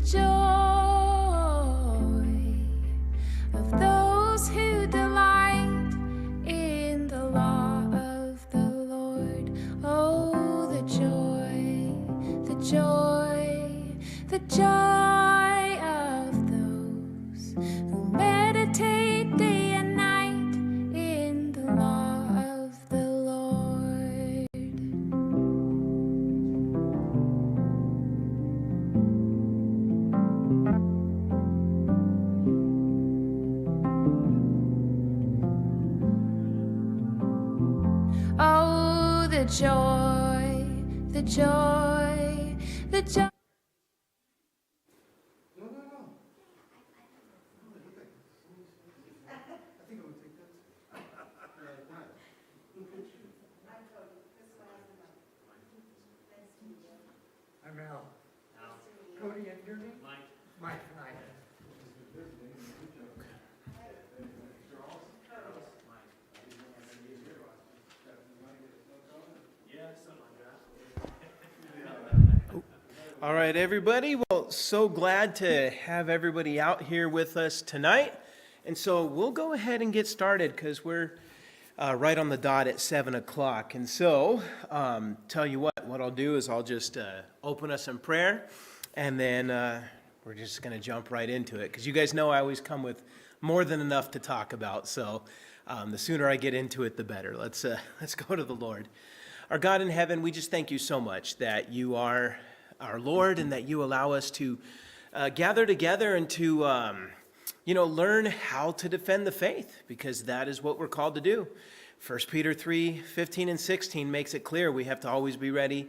joy of those who delight in the law of the Lord. Oh, the joy, the joy, the joy of those who meditate day and night in the law of the Lord. Oh, the joy, the joy, the joy. I'm Al. Cody, and your name? Mike. Hi. All right, everybody. Well, so glad to have everybody out here with us tonight. And so we'll go ahead and get started because we're right on the dot at 7 o'clock. And so, tell you what I'll do is I'll just open us in prayer, and then we're just going to jump right into it. Because you guys know I always come with more than enough to talk about. So the sooner I get into it, the better. Let's go to the Lord. Our God in heaven, we just thank you so much that you are our Lord and that you allow us to gather together and to learn how to defend the faith, because that is what we're called to do. 1 Peter 3:15 and 16 makes it clear we have to always be ready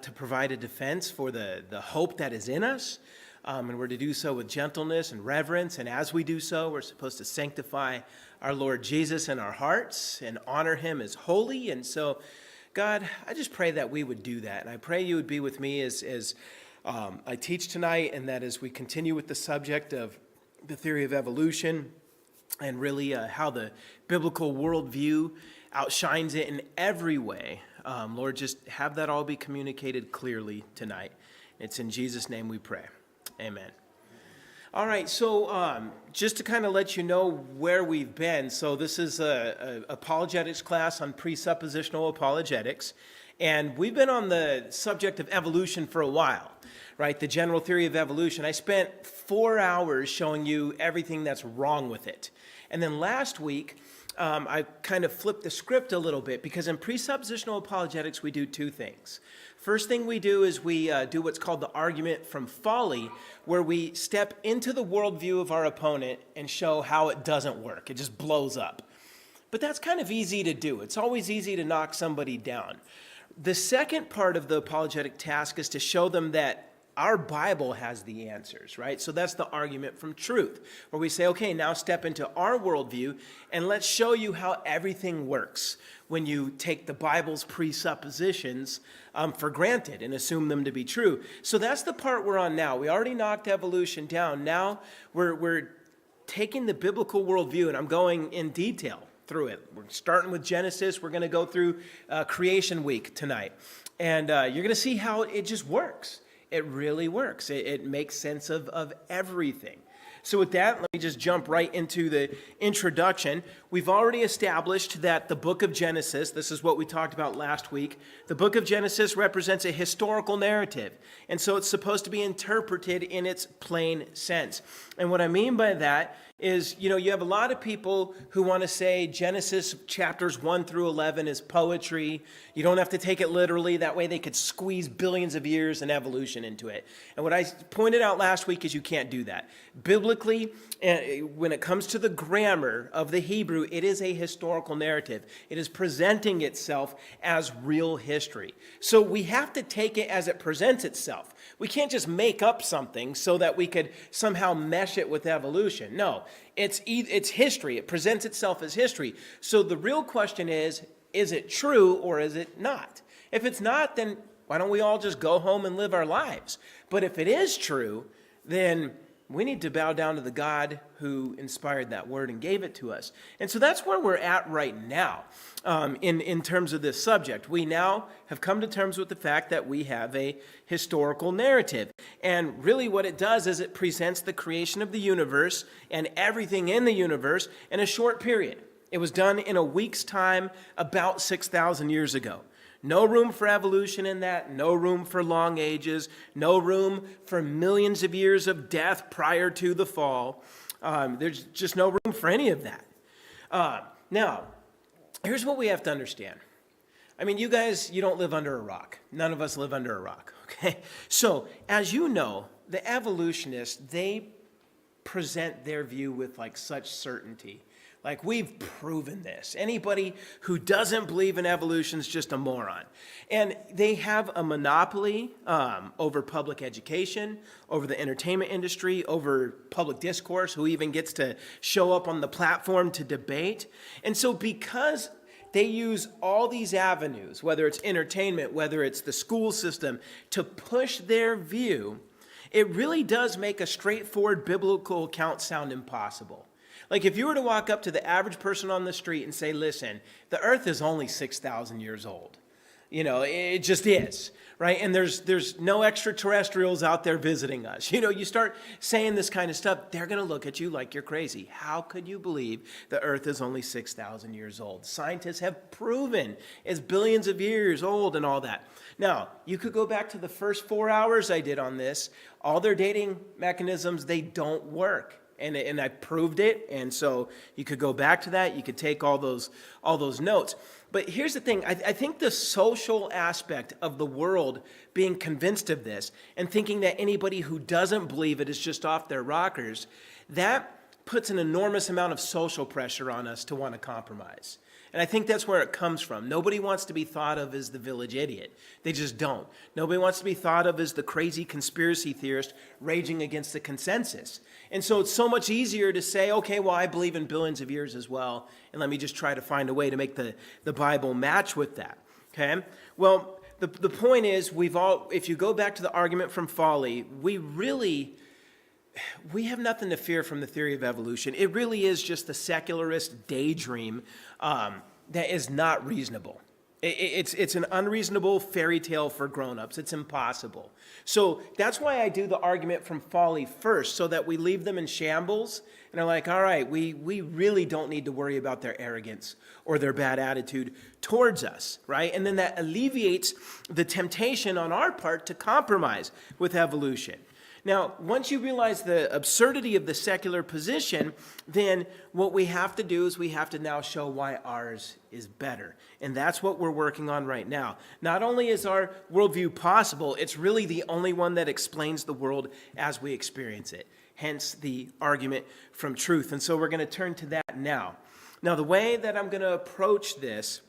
to provide a defense for the hope that is in us. And we're to do so with gentleness and reverence. And as we do so, we're supposed to sanctify our Lord Jesus in our hearts and honor him as holy. And so, God, I just pray that we would do that. And I pray you would be with me as I teach tonight, and that as we continue with the subject of the theory of evolution and really how the biblical worldview outshines it in every way. Lord, just have that all be communicated clearly tonight. It's in Jesus' name we pray. Amen. All right, so just to kind of let you know where we've been. So this is a apologetics class on presuppositional apologetics. And we've been on the subject of evolution for a while, right? The general theory of evolution. I spent 4 hours showing you everything that's wrong with it. And then last week, I kind of flipped the script a little bit, because in presuppositional apologetics, we do two things. First thing we do is we do what's called the argument from folly, where we step into the worldview of our opponent and show how it doesn't work. It just blows up. But that's kind of easy to do. It's always easy to knock somebody down. The second part of the apologetic task is to show them that our Bible has the answers, right? So that's the argument from truth, where we say, okay, now step into our worldview and let's show you how everything works when you take the Bible's presuppositions for granted and assume them to be true. So that's the part we're on now. We already knocked evolution down. Now we're taking the biblical worldview, and I'm going in detail through it. We're starting with Genesis. We're going to go through Creation Week tonight. And you're going to see how it just works. It really works. It makes sense of everything. So with that, let me just jump right into the introduction. We've already established that the book of Genesis, this is what we talked about last week, the book of Genesis represents a historical narrative. And so it's supposed to be interpreted in its plain sense. And what I mean by that is, you have a lot of people who want to say Genesis chapters 1 through 11 is poetry. You don't have to take it literally. That way they could squeeze billions of years and evolution into it. And what I pointed out last week is you can't do that. Biblically, when it comes to the grammar of the Hebrew, it is a historical narrative. It is presenting itself as real history. So we have to take it as it presents itself. We can't just make up something so that we could somehow mesh it with evolution. No, it's history. It presents itself as history. So the real question is it true or is it not? If it's not, then why don't we all just go home and live our lives? But if it is true, then we need to bow down to the God who inspired that word and gave it to us. And so that's where we're at right now in terms of this subject. We now have come to terms with the fact that we have a historical narrative. And really what it does is it presents the creation of the universe and everything in the universe in a short period. It was done in a week's time about 6,000 years ago. No room for evolution in that, no room for long ages, no room for millions of years of death prior to the fall. There's just no room for any of that. Now, here's what we have to understand. I mean, you guys, you don't live under a rock. None of us live under a rock, okay? So, as you know, the evolutionists, they present their view with like such certainty. Like, we've proven this. Anybody who doesn't believe in evolution is just a moron. And they have a monopoly over public education, over the entertainment industry, over public discourse, who even gets to show up on the platform to debate. And so because they use all these avenues, whether it's entertainment, whether it's the school system, to push their view, it really does make a straightforward biblical account sound impossible. Like if you were to walk up to the average person on the street and say, listen, the earth is only 6,000 years old. You know, it just is, right? And there's no extraterrestrials out there visiting us. You know, you start saying this kind of stuff, they're going to look at you like you're crazy. How could you believe the earth is only 6,000 years old? Scientists have proven it's billions of years old and all that. Now, you could go back to the first 4 hours I did on this. All their dating mechanisms, they don't work. And I proved it, and so you could go back to that. You could take all those notes. But here's the thing. I think the social aspect of the world being convinced of this and thinking that anybody who doesn't believe it is just off their rockers, that puts an enormous amount of social pressure on us to want to compromise. And I think that's where it comes from. Nobody wants to be thought of as the village idiot. They just don't. Nobody wants to be thought of as the crazy conspiracy theorist raging against the consensus. And so it's so much easier to say, okay, well, I believe in billions of years as well, and let me just try to find a way to make the Bible match with that. Okay? Well, the point is, if you go back to the argument from folly, we have nothing to fear from the theory of evolution. It really is just the secularist daydream that is not reasonable. It's an unreasonable fairy tale for grown-ups. It's impossible. So that's why I do the argument from folly first, so that we leave them in shambles and are like, all right, we really don't need to worry about their arrogance or their bad attitude towards us, right? And then that alleviates the temptation on our part to compromise with evolution. Now, once you realize the absurdity of the secular position, then what we have to do is we have to now show why ours is better. And that's what we're working on right now. Not only is our worldview possible, it's really the only one that explains the world as we experience it. Hence the argument from truth. And so we're going to turn to that now. Now, the way that I'm going to approach this,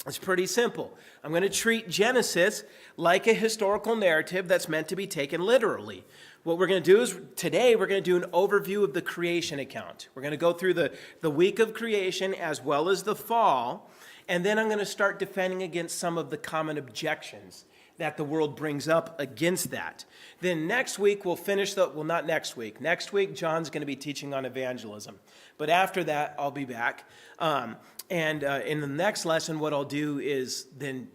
it's pretty simple. I'm going to treat Genesis like a historical narrative that's meant to be taken literally. What we're going to do is today we're going to do an overview of the creation account. We're going to go through the week of creation as well as the fall, and then I'm going to start defending against some of the common objections that the world brings up against that. Then next week we'll finish not next week. Next week John's going to be teaching on evangelism. But after that I'll be back. And in the next lesson, what I'll do is then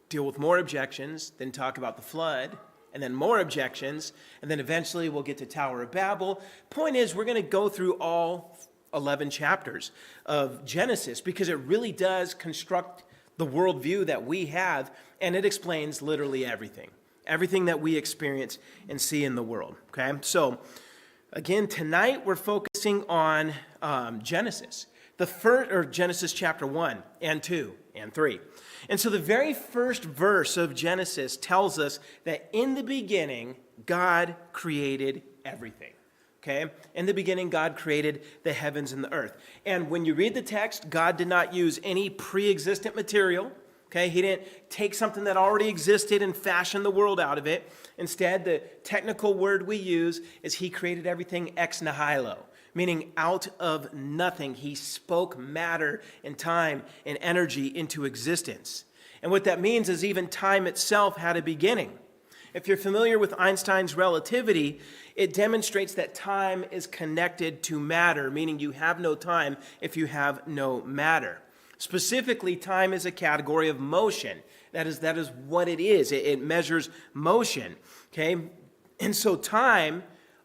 deal with more objections, then talk about the flood, and then more objections, and then eventually we'll get to Tower of Babel. Point is, we're going to go through all 11 chapters of Genesis because it really does construct the worldview that we have, and it explains literally everything that we experience and see in the world. Okay, so again, tonight we're focusing on Genesis. Genesis chapter 1 and 2 and 3. And so the very first verse of Genesis tells us that in the beginning, God created everything. Okay? In the beginning, God created the heavens and the earth. And when you read the text, God did not use any pre-existent material. Okay? He didn't take something that already existed and fashion the world out of it. Instead, the technical word we use is he created everything ex nihilo, meaning out of nothing. He spoke matter and time and energy into existence. And what that means is even time itself had a beginning. If you're familiar with Einstein's relativity, it demonstrates that time is connected to matter, meaning you have no time if you have no matter. Specifically, time is a category of motion. That is what it is. It measures motion, okay? And so time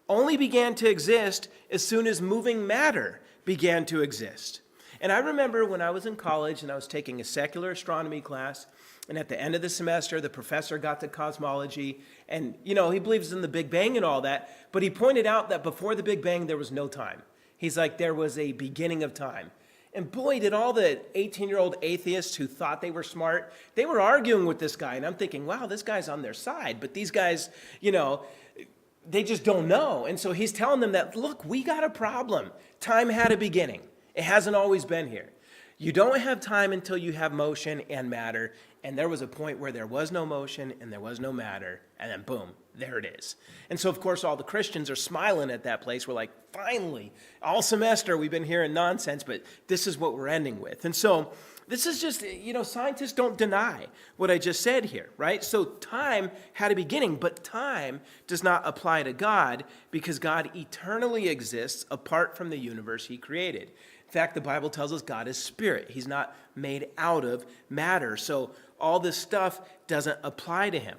only began to exist as soon as moving matter began to exist. And I remember when I was in college and I was taking a secular astronomy class, and at the end of the semester, the professor got to cosmology, and, he believes in the Big Bang and all that, but he pointed out that before the Big Bang, there was no time. He's like, there was a beginning of time. And boy, did all the 18-year-old atheists who thought they were smart, they were arguing with this guy, and I'm thinking, wow, this guy's on their side, but these guys, they just don't know. And so he's telling them that, look, we got a problem. Time had a beginning. It hasn't always been here. You don't have time until you have motion and matter. And there was a point where there was no motion and there was no matter. And then boom, there it is. And so, of course, all the Christians are smiling at that place. We're like, finally, all semester we've been hearing nonsense, but this is what we're ending with. And so this is just, scientists don't deny what I just said here, right? So time had a beginning, but time does not apply to God because God eternally exists apart from the universe he created. In fact, the Bible tells us God is spirit. He's not made out of matter. So all this stuff doesn't apply to him.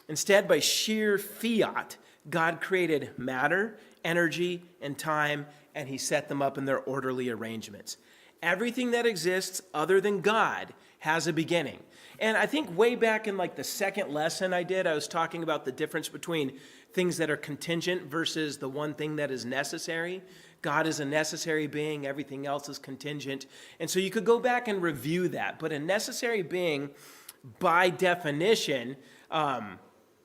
Instead, by sheer fiat, God created matter, energy, and time, and he set them up in their orderly arrangements. Everything that exists other than God has a beginning. And I think way back in the second lesson I did, I was talking about the difference between things that are contingent versus the one thing that is necessary. God is a necessary being, everything else is contingent. And so you could go back and review that. But a necessary being, by definition,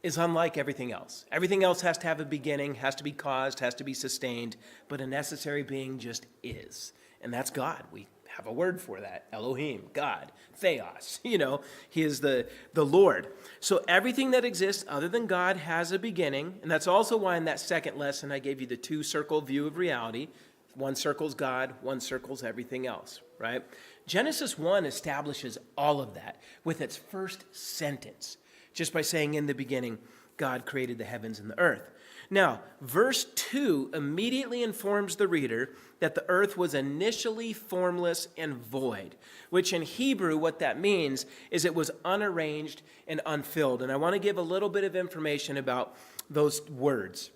is unlike everything else. Everything else has to have a beginning, has to be caused, has to be sustained. But a necessary being just is. And that's God. We have a word for that. Elohim, God, Theos. He is the Lord. So everything that exists other than God has a beginning. And that's also why in that second lesson I gave you the two-circle view of reality. One circles God, one circles everything else, right? Genesis 1 establishes all of that with its first sentence, just by saying in the beginning, God created the heavens and the earth. Now, verse 2 immediately informs the reader that the earth was initially formless and void, which in Hebrew, what that means is it was unarranged and unfilled. And I want to give a little bit of information about those words.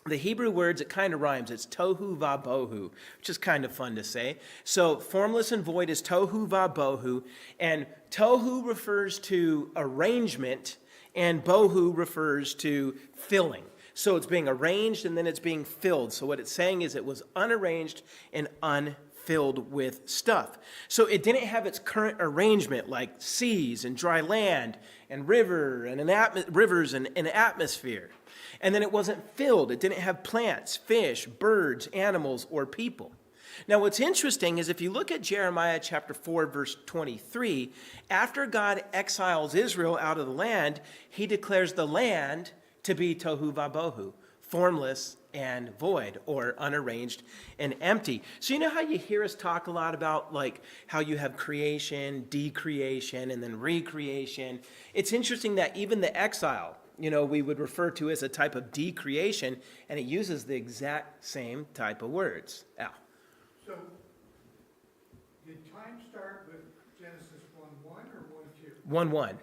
The Hebrew words, it kind of rhymes. It's tohu vabohu, which is kind of fun to say. So formless and void is tohu vabohu, and tohu refers to arrangement, and bohu refers to filling. So it's being arranged and then it's being filled. So what it's saying is it was unarranged and unfilled with stuff. So it didn't have its current arrangement like seas and dry land and rivers and an atmosphere. And then it wasn't filled. It didn't have plants, fish, birds, animals, or people. Now, what's interesting is if you look at Jeremiah chapter 4, verse 23, after God exiles Israel out of the land, he declares the land to be tohu vabohu, formless and void, or unarranged and empty. So you know how you hear us talk a lot about how you have creation, decreation, and then recreation? It's interesting that even the exile, we would refer to as a type of decreation, and it uses the exact same type of words. Al. So, did time start with Genesis 1:1 or 1:2? 1:1.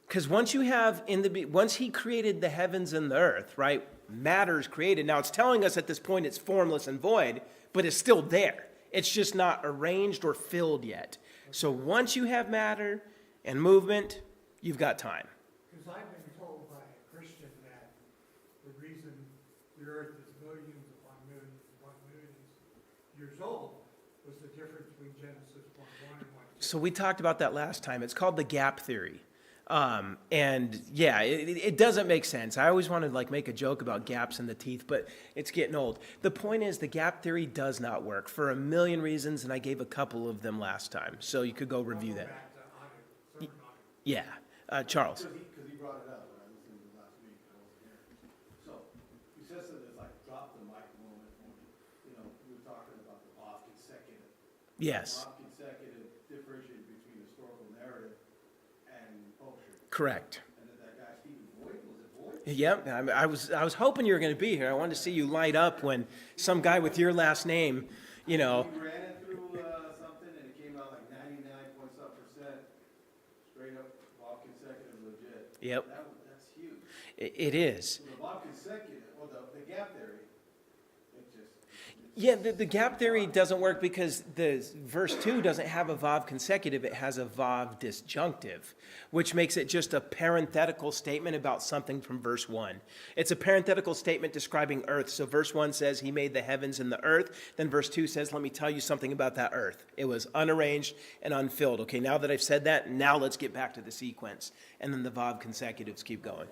Because once he created the heavens and the earth, right, matter's created. Now it's telling us at this point it's formless and void, but it's still there. It's just not arranged or filled yet. So once you have matter and movement, you've got time. Because I've been told by a Christian that the reason the earth is millions upon millions years old was the difference between Genesis 1:1 and 1:2. So we talked about that last time. It's called the gap theory. And yeah, it doesn't make sense. I always wanted to make a joke about gaps in the teeth, but it's getting old. The point is the gap theory does not work for a million reasons, and I gave a couple of them last time. So you could go review that. Yeah. Charles. Because he brought it up when I listened to last week. I wasn't here. So he says that it's drop the mic moment. We were talking about the off consecutive. Yes. Off consecutive differentiate between historical narrative and poetry. Correct. And then that guy Stephen Boyd, was it Boyd? Yep, I was hoping you were going to be here. I wanted to see you light up when some guy with your last name, We ran it through something and it came out like 99 point some % straight up Bob consecutive legit. Yep. That's huge. It is. So the Bob consecutive, or the gap theory, it just. Yeah, the gap theory doesn't work because the verse 2 doesn't have a vav consecutive, it has a vav disjunctive, which makes it just a parenthetical statement about something from verse 1. It's a parenthetical statement describing earth. So verse 1 says he made the heavens and the earth. Then verse 2 says, let me tell you something about that earth. It was unarranged and unfilled. Okay, now that I've said that, now let's get back to the sequence. And then the vav consecutives keep going.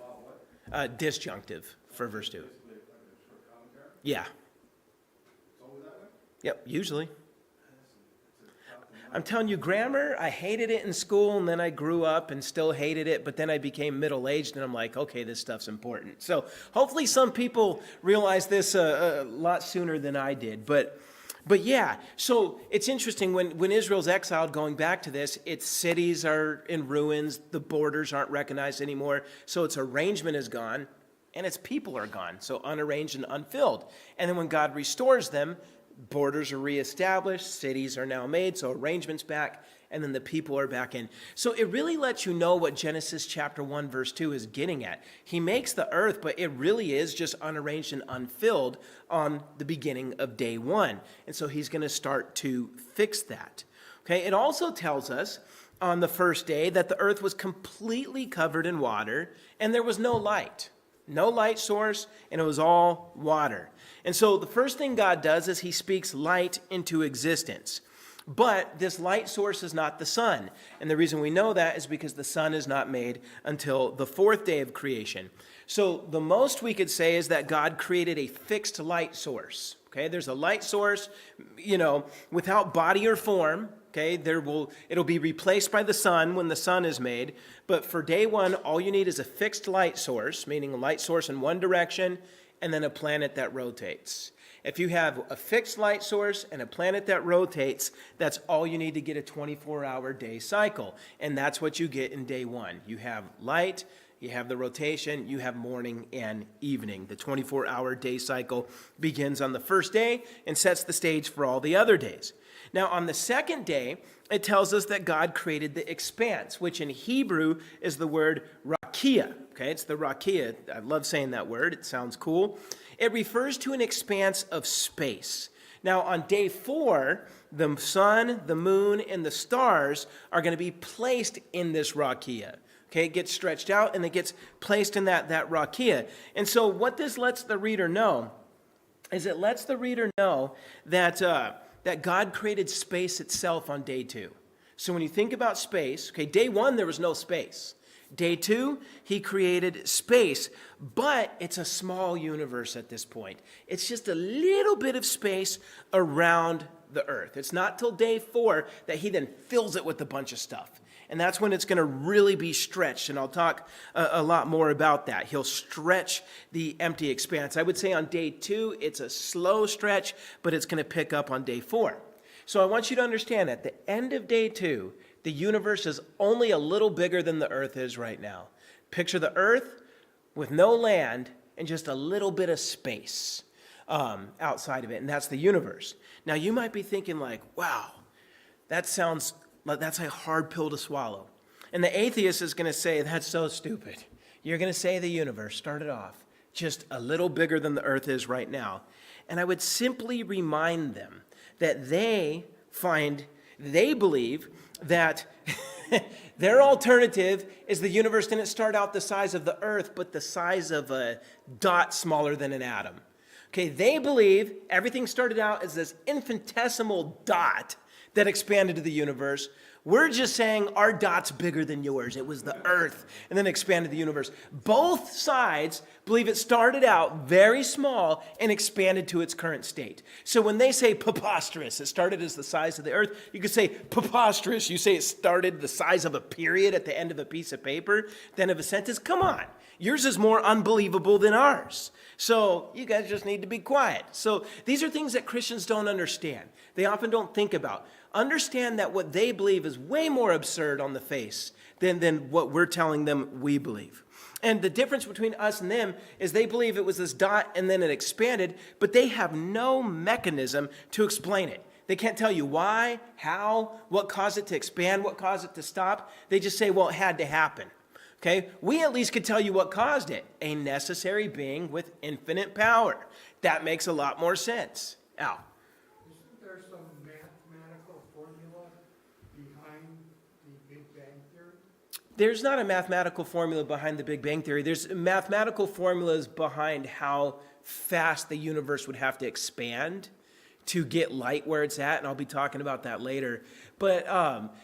Disjunctive for verse 2. Yeah. Yep, usually. I'm telling you, grammar, I hated it in school, and then I grew up and still hated it, but then I became middle-aged, and I'm like, okay, this stuff's important. So hopefully some people realize this a lot sooner than I did. But yeah, so it's interesting, when Israel's exiled, going back to this, its cities are in ruins, the borders aren't recognized anymore, so its arrangement is gone, and its people are gone, so unarranged and unfilled. And then when God restores them, borders are reestablished, cities are now made, so arrangements back, and then the people are back in. So it really lets you know what Genesis chapter 1 verse 2 is getting at. He makes the earth, but it really is just unarranged and unfilled on the beginning of day 1. And so he's going to start to fix that. Okay, it also tells us on the first day that the earth was completely covered in water and there was no light. No light source, and it was all water. And so the first thing God does is he speaks light into existence. But this light source is not the sun. And the reason we know that is because the sun is not made until the fourth day of creation. So the most we could say is that God created a fixed light source. Okay, there's a light source, without body or form. Okay, it'll be replaced by the sun when the sun is made. But for day 1, all you need is a fixed light source, meaning a light source in one direction, and then a planet that rotates. If you have a fixed light source and a planet that rotates, that's all you need to get a 24-hour day cycle. And that's what you get in day 1. You have light, you have the rotation, you have morning and evening. The 24-hour day cycle begins on the first day and sets the stage for all the other days. Now, on the second day, it tells us that God created the expanse, which in Hebrew is the word rakia. Okay, it's the rakia. I love saying that word. It sounds cool. It refers to an expanse of space. Now, on day 4, the sun, the moon, and the stars are going to be placed in this rakia. Okay, it gets stretched out and it gets placed in that rakia. And so what this lets the reader know is it lets the reader know that God created space itself on day 2. So when you think about space, okay, day 1, there was no space. Day 2, he created space, but it's a small universe at this point. It's just a little bit of space around the earth. It's not till day 4 that he then fills it with a bunch of stuff. And that's when it's going to really be stretched. And I'll talk a lot more about that. He'll stretch the empty expanse. I would say on day 2, it's a slow stretch, but it's going to pick up on day 4. So I want you to understand at the end of day 2, the universe is only a little bigger than the earth is right now. Picture the earth with no land and just a little bit of space outside of it. And that's the universe. Now you might be thinking like, wow, that's a hard pill to swallow. And the atheist is going to say, that's so stupid. You're going to say the universe started off just a little bigger than the earth is right now. And I would simply remind them that they believe that their alternative is the universe didn't start out the size of the earth, but the size of a dot smaller than an atom. Okay, they believe everything started out as this infinitesimal dot that expanded to the universe. We're just saying our dot's bigger than yours. It was the earth and then expanded the universe. Both sides believe it started out very small and expanded to its current state. So when they say preposterous, it started as the size of the earth, you could say preposterous. You say it started the size of a period at the end of a piece of paper, then of a sentence. Come on. Yours is more unbelievable than ours. So you guys just need to be quiet. So these are things that Christians don't understand. They often don't think about. Understand that what they believe is way more absurd on the face than what we're telling them we believe. And the difference between us and them is they believe it was this dot and then it expanded, but they have no mechanism to explain it. They can't tell you why, how, what caused it to expand, what caused it to stop. They just say, well, it had to happen. Okay? We at least could tell you what caused it. A necessary being with infinite power. That makes a lot more sense. Al? Isn't there some mathematical formula behind the Big Bang Theory? There's not a mathematical formula behind the Big Bang Theory. There's mathematical formulas behind how fast the universe would have to expand to get light where it's at, and I'll be talking about that later. But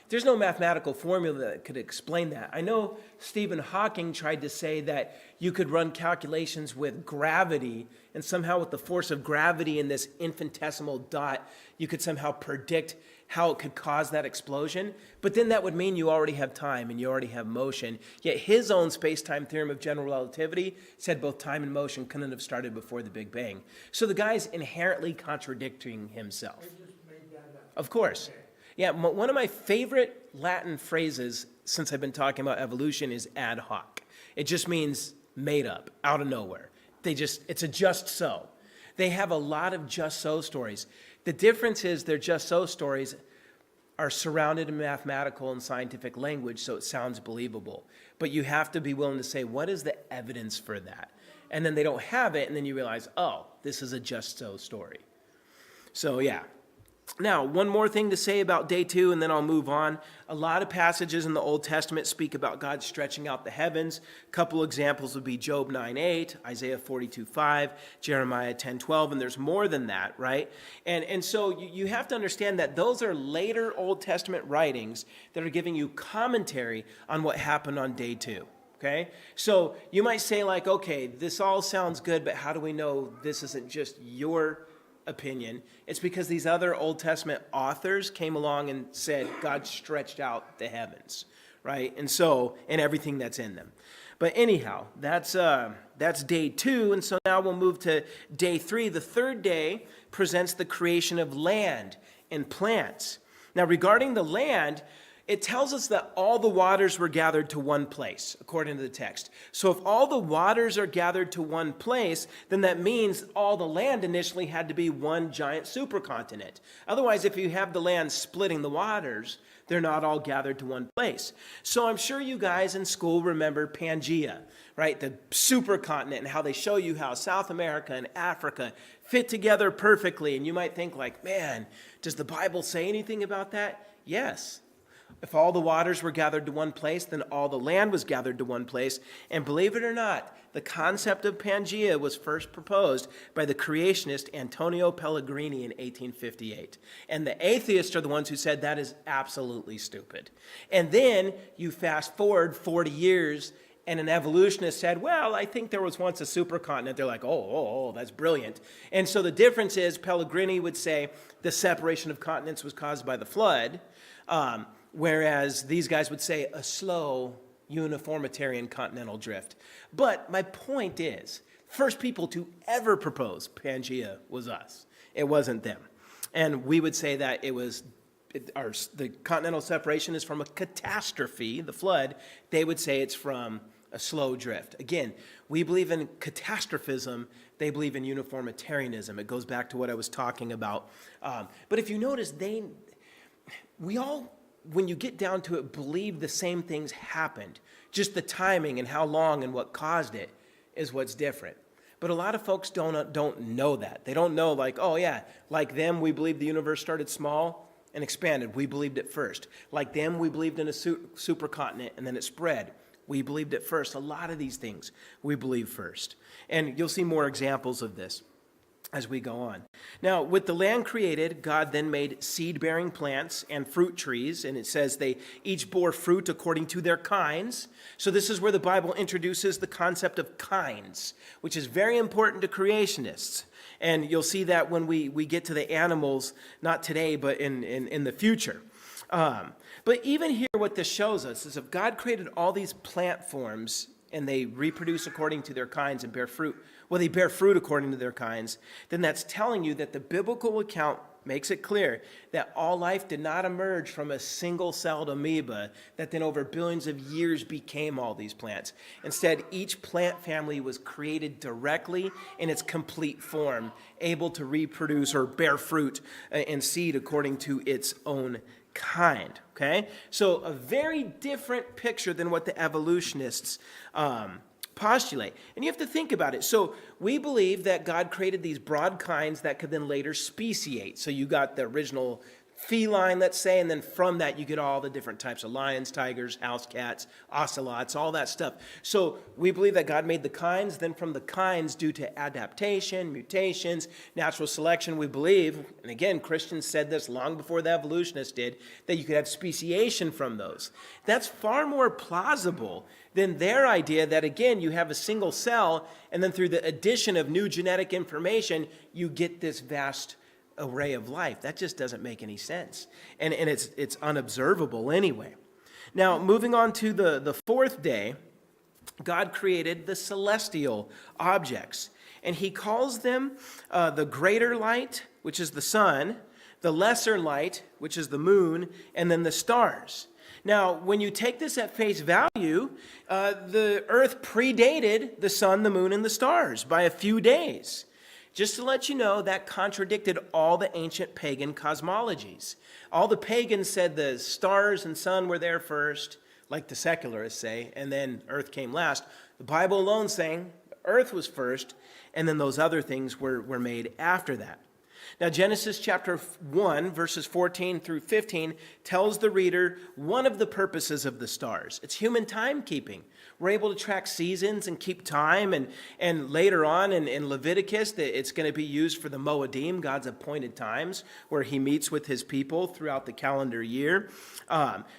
there's no mathematical formula that could explain that. I know Stephen Hawking tried to say that you could run calculations with gravity, and somehow with the force of gravity in this infinitesimal dot, you could somehow predict how it could cause that explosion. But then that would mean you already have time and you already have motion. Yet his own space-time theorem of general relativity said both time and motion couldn't have started before the Big Bang. So the guy's inherently contradicting himself. I just made that up. Of course. Okay. Yeah, one of my favorite Latin phrases since I've been talking about evolution is ad hoc. It just means made up, out of nowhere. It's a just so. They have a lot of just so stories. The difference is their just so stories are surrounded in mathematical and scientific language, so it sounds believable. But you have to be willing to say, what is the evidence for that? And then they don't have it, and then you realize, oh, this is a just so story. So yeah. Now, one more thing to say about day 2, and then I'll move on. A lot of passages in the Old Testament speak about God stretching out the heavens. A couple examples would be Job 9:8, Isaiah 42:5, Jeremiah 10:12, and there's more than that, right? And so you have to understand that those are later Old Testament writings that are giving you commentary on what happened on day 2. Okay? So you might say like, okay, this all sounds good, but how do we know this isn't just your opinion? It's because these other Old Testament authors came along and said God stretched out the heavens, right? And everything that's in them. But anyhow, that's day 2, and so now we'll move to day 3. The third day presents the creation of land and plants. Now, regarding the land, it tells us that all the waters were gathered to one place, according to the text. So if all the waters are gathered to one place, then that means all the land initially had to be one giant supercontinent. Otherwise, if you have the land splitting the waters, they're not all gathered to one place. So I'm sure you guys in school remember Pangea, right? The supercontinent, and how they show you how South America and Africa fit together perfectly. And you might think like, man, does the Bible say anything about that? Yes. If all the waters were gathered to one place, then all the land was gathered to one place. And believe it or not, the concept of Pangea was first proposed by the creationist Antonio Pellegrini in 1858. And the atheists are the ones who said that is absolutely stupid. And then you fast forward 40 years, and an evolutionist said, well, I think there was once a supercontinent. They're like, oh, that's brilliant. And so the difference is Pellegrini would say the separation of continents was caused by the flood, whereas these guys would say a slow uniformitarian continental drift. But my point is, first people to ever propose Pangea was us. It wasn't them. And we would say that the continental separation is from a catastrophe, the flood. They would say it's from a slow drift. Again, we believe in catastrophism. They believe in uniformitarianism. It goes back to what I was talking about. But if you notice, we all, when you get down to it, believe the same things happened. Just the timing and how long and what caused it is what's different. But a lot of folks don't know that. They don't know like, oh yeah, like them, we believe the universe started small and expanded. We believed it first. Like them, we believed in a supercontinent and then it spread. We believed it first. A lot of these things we believe first. And you'll see more examples of this as we go on. Now, with the land created, God then made seed-bearing plants and fruit trees, and it says they each bore fruit according to their kinds. So this is where the Bible introduces the concept of kinds, which is very important to creationists. And you'll see that when we get to the animals, not today, but in the future. But even here, what this shows us is if God created all these plant forms and they reproduce according to their kinds and bear fruit, well, they bear fruit according to their kinds, then that's telling you that the biblical account makes it clear that all life did not emerge from a single-celled amoeba that then over billions of years became all these plants. Instead, each plant family was created directly in its complete form, able to reproduce or bear fruit and seed according to its own kind, okay? So a very different picture than what the evolutionists postulate. And you have to think about it. So we believe that God created these broad kinds that could then later speciate. So you got the original feline, let's say, and then from that you get all the different types of lions, tigers, house cats, ocelots, all that stuff. So we believe that God made the kinds, then from the kinds, due to adaptation, mutations, natural selection, we believe, and again, Christians said this long before the evolutionists did, that you could have speciation from those. That's far more plausible than their idea that, again, you have a single cell, and then through the addition of new genetic information, you get this vast array of life. That just doesn't make any sense. And it's unobservable anyway. Now, moving on to the fourth day, God created the celestial objects. And he calls them the greater light, which is the sun, the lesser light, which is the moon, and then the stars. Now, when you take this at face value, the earth predated the sun, the moon, and the stars by a few days. Just to let you know, that contradicted all the ancient pagan cosmologies. All the pagans said the stars and sun were there first, like the secularists say, and then earth came last. The Bible alone saying earth was first, and then those other things were made after that. Now, Genesis chapter 1, verses 14 through 15 tells the reader one of the purposes of the stars. It's human timekeeping. We're able to track seasons and keep time, and later on in Leviticus, it's going to be used for the Moedim, God's appointed times, where he meets with his people throughout the calendar year.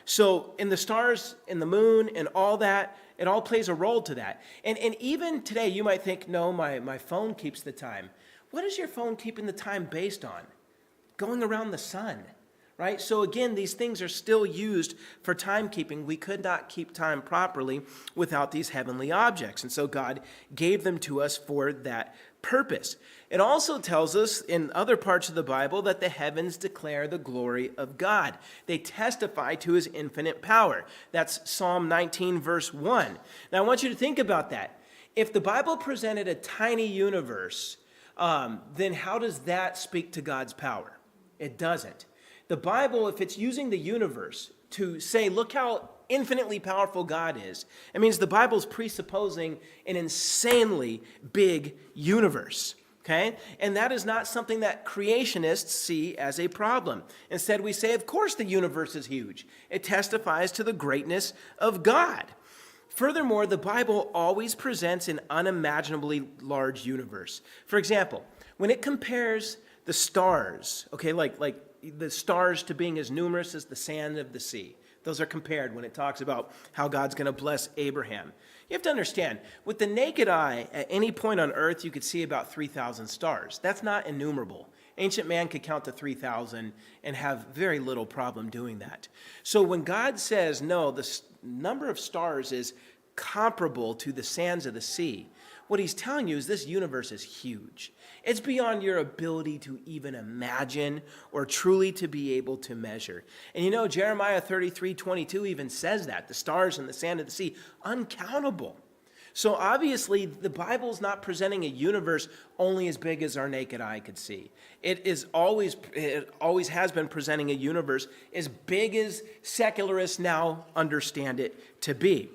So in the stars, in the moon, and all that, it all plays a role to that. And even today, you might think, no, my phone keeps the time. What is your phone keeping the time based on? Going around the sun, right? So again, these things are still used for timekeeping. We could not keep time properly without these heavenly objects. And so God gave them to us for that purpose. It also tells us in other parts of the Bible that the heavens declare the glory of God. They testify to his infinite power. That's Psalm 19, verse 1. Now I want you to think about that. If the Bible presented a tiny universe, then how does that speak to God's power? It doesn't. The Bible, if it's using the universe to say, look how infinitely powerful God is, it means the Bible's presupposing an insanely big universe, okay? And that is not something that creationists see as a problem. Instead, we say, of course the universe is huge. It testifies to the greatness of God. Furthermore, the Bible always presents an unimaginably large universe. For example, when it compares the stars, okay, like the stars to being as numerous as the sand of the sea, those are compared when it talks about how God's going to bless Abraham. You have to understand, with the naked eye, at any point on earth, you could see about 3,000 stars. That's not innumerable. Ancient man could count to 3,000 and have very little problem doing that. So when God says, no, the number of stars is comparable to the sands of the sea, what he's telling you is this universe is huge. It's beyond your ability to even imagine or truly to be able to measure. And you know, Jeremiah 33:22 even says that, the stars and the sand of the sea, uncountable. So obviously, the Bible's not presenting a universe only as big as our naked eye could see. It always has been presenting a universe as big as secularists now understand it to be.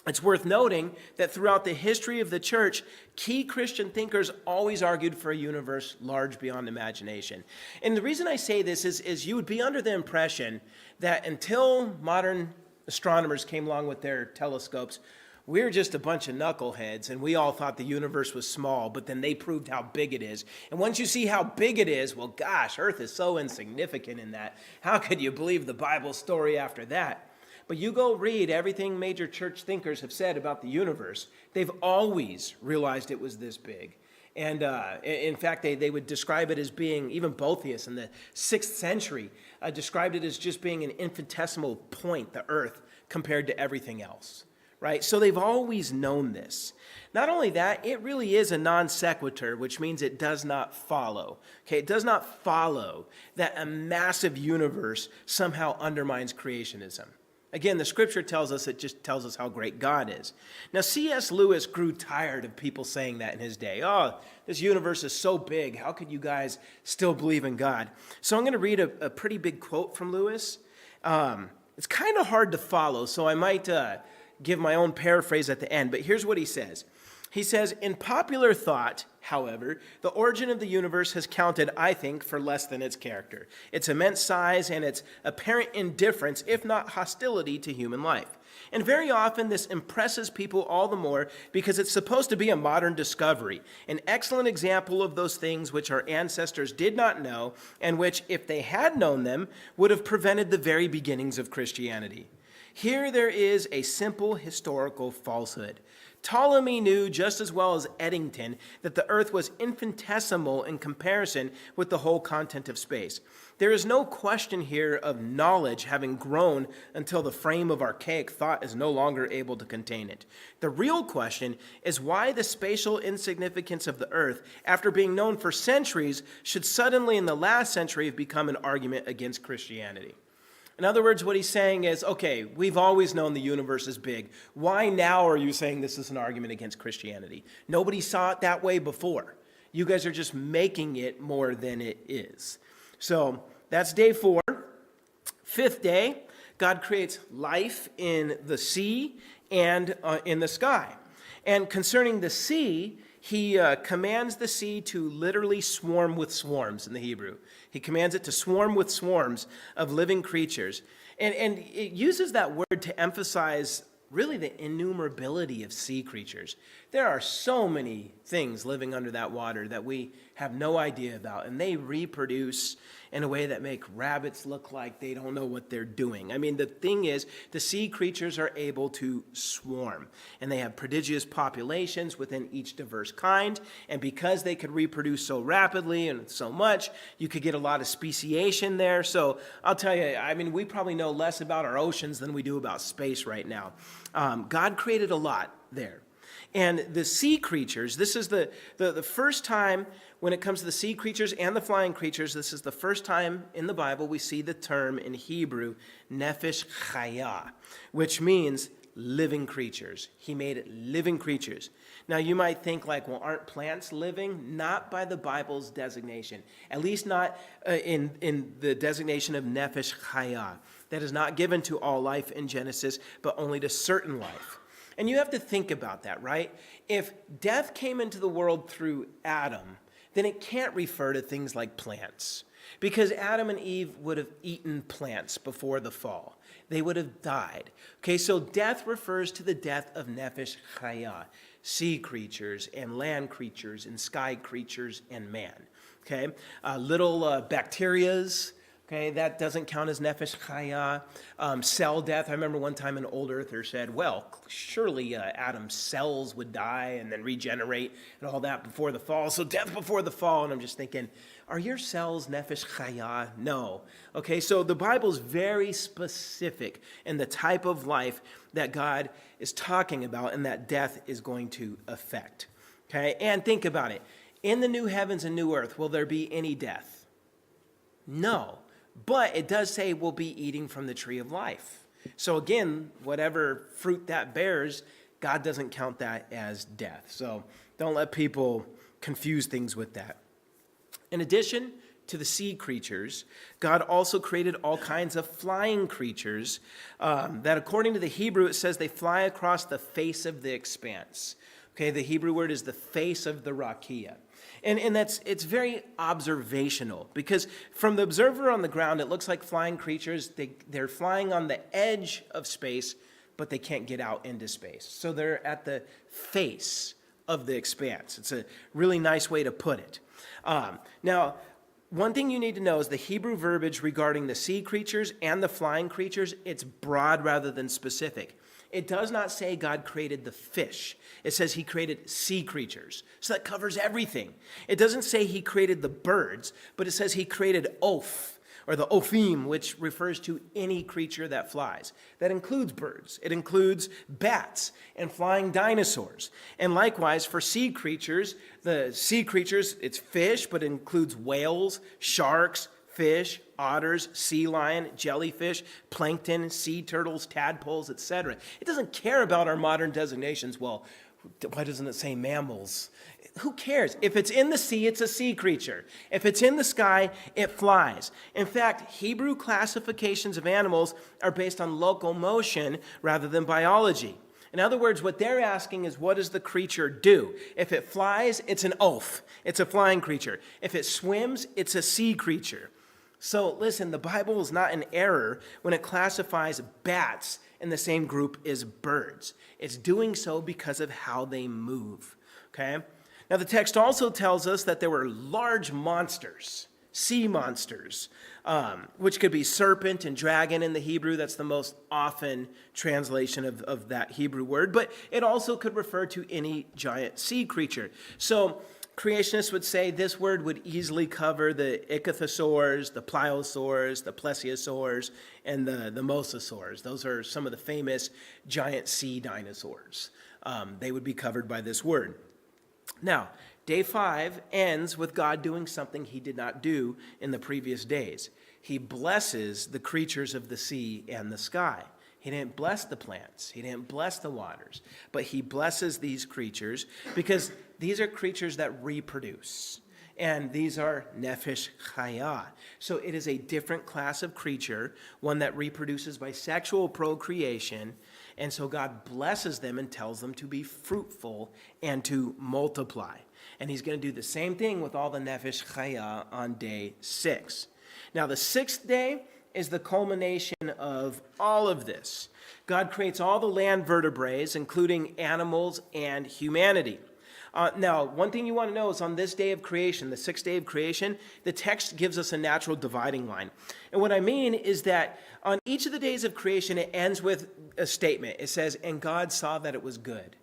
It's worth noting that throughout the history of the church, key Christian thinkers always argued for a universe large beyond imagination. And the reason I say this is you would be under the impression that until modern astronomers came along with their telescopes, we're just a bunch of knuckleheads, and we all thought the universe was small, but then they proved how big it is. And once you see how big it is, well, gosh, Earth is so insignificant in that. How could you believe the Bible story after that? But you go read everything major church thinkers have said about the universe. They've always realized it was this big. And in fact, they would describe it as being, even Boethius in the 6th century, described it as just being an infinitesimal point, the Earth, compared to everything else. right? So they've always known this. Not only that, it really is a non sequitur, which means it does not follow. Okay, it does not follow that a massive universe somehow undermines creationism. Again, the scripture tells us, it just tells us how great God is. Now, C.S. Lewis grew tired of people saying that in his day. Oh, this universe is so big. How could you guys still believe in God? So I'm going to read a pretty big quote from Lewis. It's kind of hard to follow, so I might give my own paraphrase at the end. But here's what he says. He says, in popular thought, however, the origin of the universe has counted, I think, for less than its character, its immense size, and its apparent indifference, if not hostility, to human life. And very often this impresses people all the more because it's supposed to be a modern discovery, an excellent example of those things which our ancestors did not know, and which, if they had known them, would have prevented the very beginnings of Christianity. Here there is a simple historical falsehood. Ptolemy knew just as well as Eddington that the earth was infinitesimal in comparison with the whole content of space. There is no question here of knowledge having grown until the frame of archaic thought is no longer able to contain it. The real question is why the spatial insignificance of the earth, after being known for centuries, should suddenly in the last century have become an argument against Christianity. In other words, what he's saying is, okay, we've always known the universe is big. Why now are you saying this is an argument against Christianity? Nobody saw it that way before. You guys are just making it more than it is. So that's day 4. 5th day, God creates life in the sea and in the sky. And concerning the sea, he commands the sea to literally swarm with swarms in the Hebrew. He commands it to swarm with swarms of living creatures. And it uses that word to emphasize really the innumerability of sea creatures. There are so many things living under that water that we have no idea about, and they reproduce in a way that make rabbits look like they don't know what they're doing. I mean, the thing is, the sea creatures are able to swarm, and they have prodigious populations within each diverse kind, and because they could reproduce so rapidly and so much, you could get a lot of speciation there. So I'll tell you, I mean, we probably know less about our oceans than we do about space right now. God created a lot there. And the sea creatures, this is the first time when it comes to the sea creatures and the flying creatures, this is the first time in the Bible we see the term in Hebrew, nefesh chaya, which means living creatures. He made it living creatures. Now you might think like, well, aren't plants living? Not by the Bible's designation, at least not in the designation of nefesh chaya. That is not given to all life in Genesis, but only to certain life. And you have to think about that, right? If death came into the world through Adam, then it can't refer to things like plants, because Adam and Eve would have eaten plants before the fall. They would have died. Okay, so death refers to the death of nefesh chaya, sea creatures and land creatures and sky creatures and man. Okay, little bacterias. Okay, that doesn't count as nefesh chaya. Cell death. I remember one time an old earther said, well, surely Adam's cells would die and then regenerate and all that before the fall. So death before the fall. And I'm just thinking, are your cells nefesh chaya? No. Okay, so the Bible's very specific in the type of life that God is talking about and that death is going to affect. Okay, and think about it. In the new heavens and new earth, will there be any death? No. But it does say we'll be eating from the tree of life. So again, whatever fruit that bears, God doesn't count that as death. So don't let people confuse things with that. In addition to the sea creatures, God also created all kinds of flying creatures that according to the Hebrew, it says they fly across the face of the expanse. Okay, the Hebrew word is the face of the rakia. And it's very observational, because from the observer on the ground, it looks like flying creatures, they're flying on the edge of space, but they can't get out into space. So they're at the face of the expanse. It's a really nice way to put it. Now, one thing you need to know is the Hebrew verbiage regarding the sea creatures and the flying creatures, it's broad rather than specific. It does not say God created the fish. It says he created sea creatures. So that covers everything. It doesn't say he created the birds, but it says he created oaf, or the ophim, which refers to any creature that flies. That includes birds. It includes bats and flying dinosaurs. And likewise, for sea creatures, the sea creatures, it's fish, but it includes whales, sharks, fish, otters, sea lion, jellyfish, plankton, sea turtles, tadpoles, etc. It doesn't care about our modern designations. Well, why doesn't it say mammals? Who cares? If it's in the sea, it's a sea creature. If it's in the sky, it flies. In fact, Hebrew classifications of animals are based on locomotion rather than biology. In other words, what they're asking is, what does the creature do? If it flies, it's an oaf. It's a flying creature. If it swims, it's a sea creature. So listen, the Bible is not in error when it classifies bats in the same group as birds. It's doing so because of how they move, okay? Now, the text also tells us that there were large monsters, sea monsters, which could be serpent and dragon in the Hebrew. That's the most often translation of that Hebrew word. But it also could refer to any giant sea creature. So creationists would say this word would easily cover the ichthyosaurs, the pliosaurs, the plesiosaurs, and the mosasaurs. Those are some of the famous giant sea dinosaurs. They would be covered by this word. Now, day 5 ends with God doing something he did not do in the previous days. He blesses the creatures of the sea and the sky. He didn't bless the plants. He didn't bless the waters. But he blesses these creatures because these are creatures that reproduce. And these are nefesh chaya. So it is a different class of creature, one that reproduces by sexual procreation. And so God blesses them and tells them to be fruitful and to multiply. And he's going to do the same thing with all the nefesh chaya on day 6. Now, the 6th day is the culmination of all of this. God creates all the land vertebrates, including animals and humanity. Now, one thing you want to know is on this day of creation, the 6th day of creation, the text gives us a natural dividing line. And what I mean is that on each of the days of creation, it ends with a statement. It says, and God saw that it was good.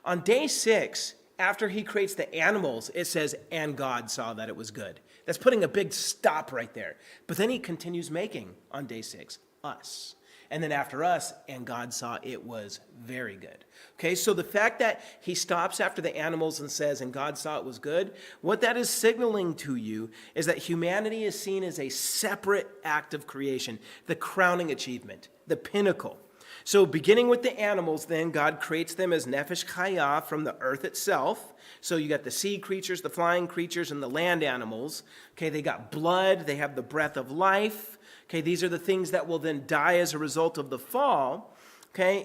On day 6, after he creates the animals, it says, and God saw that it was good. That's putting a big stop right there. But then he continues making on day 6, us. And then after us, and God saw it was very good. Okay, so the fact that he stops after the animals and says, and God saw it was good, what that is signaling to you is that humanity is seen as a separate act of creation, the crowning achievement, the pinnacle. So beginning with the animals, then, God creates them as nefesh chaya from the earth itself. So you got the sea creatures, the flying creatures, and the land animals. Okay, they got blood, they have the breath of life. Okay, these are the things that will then die as a result of the fall. Okay,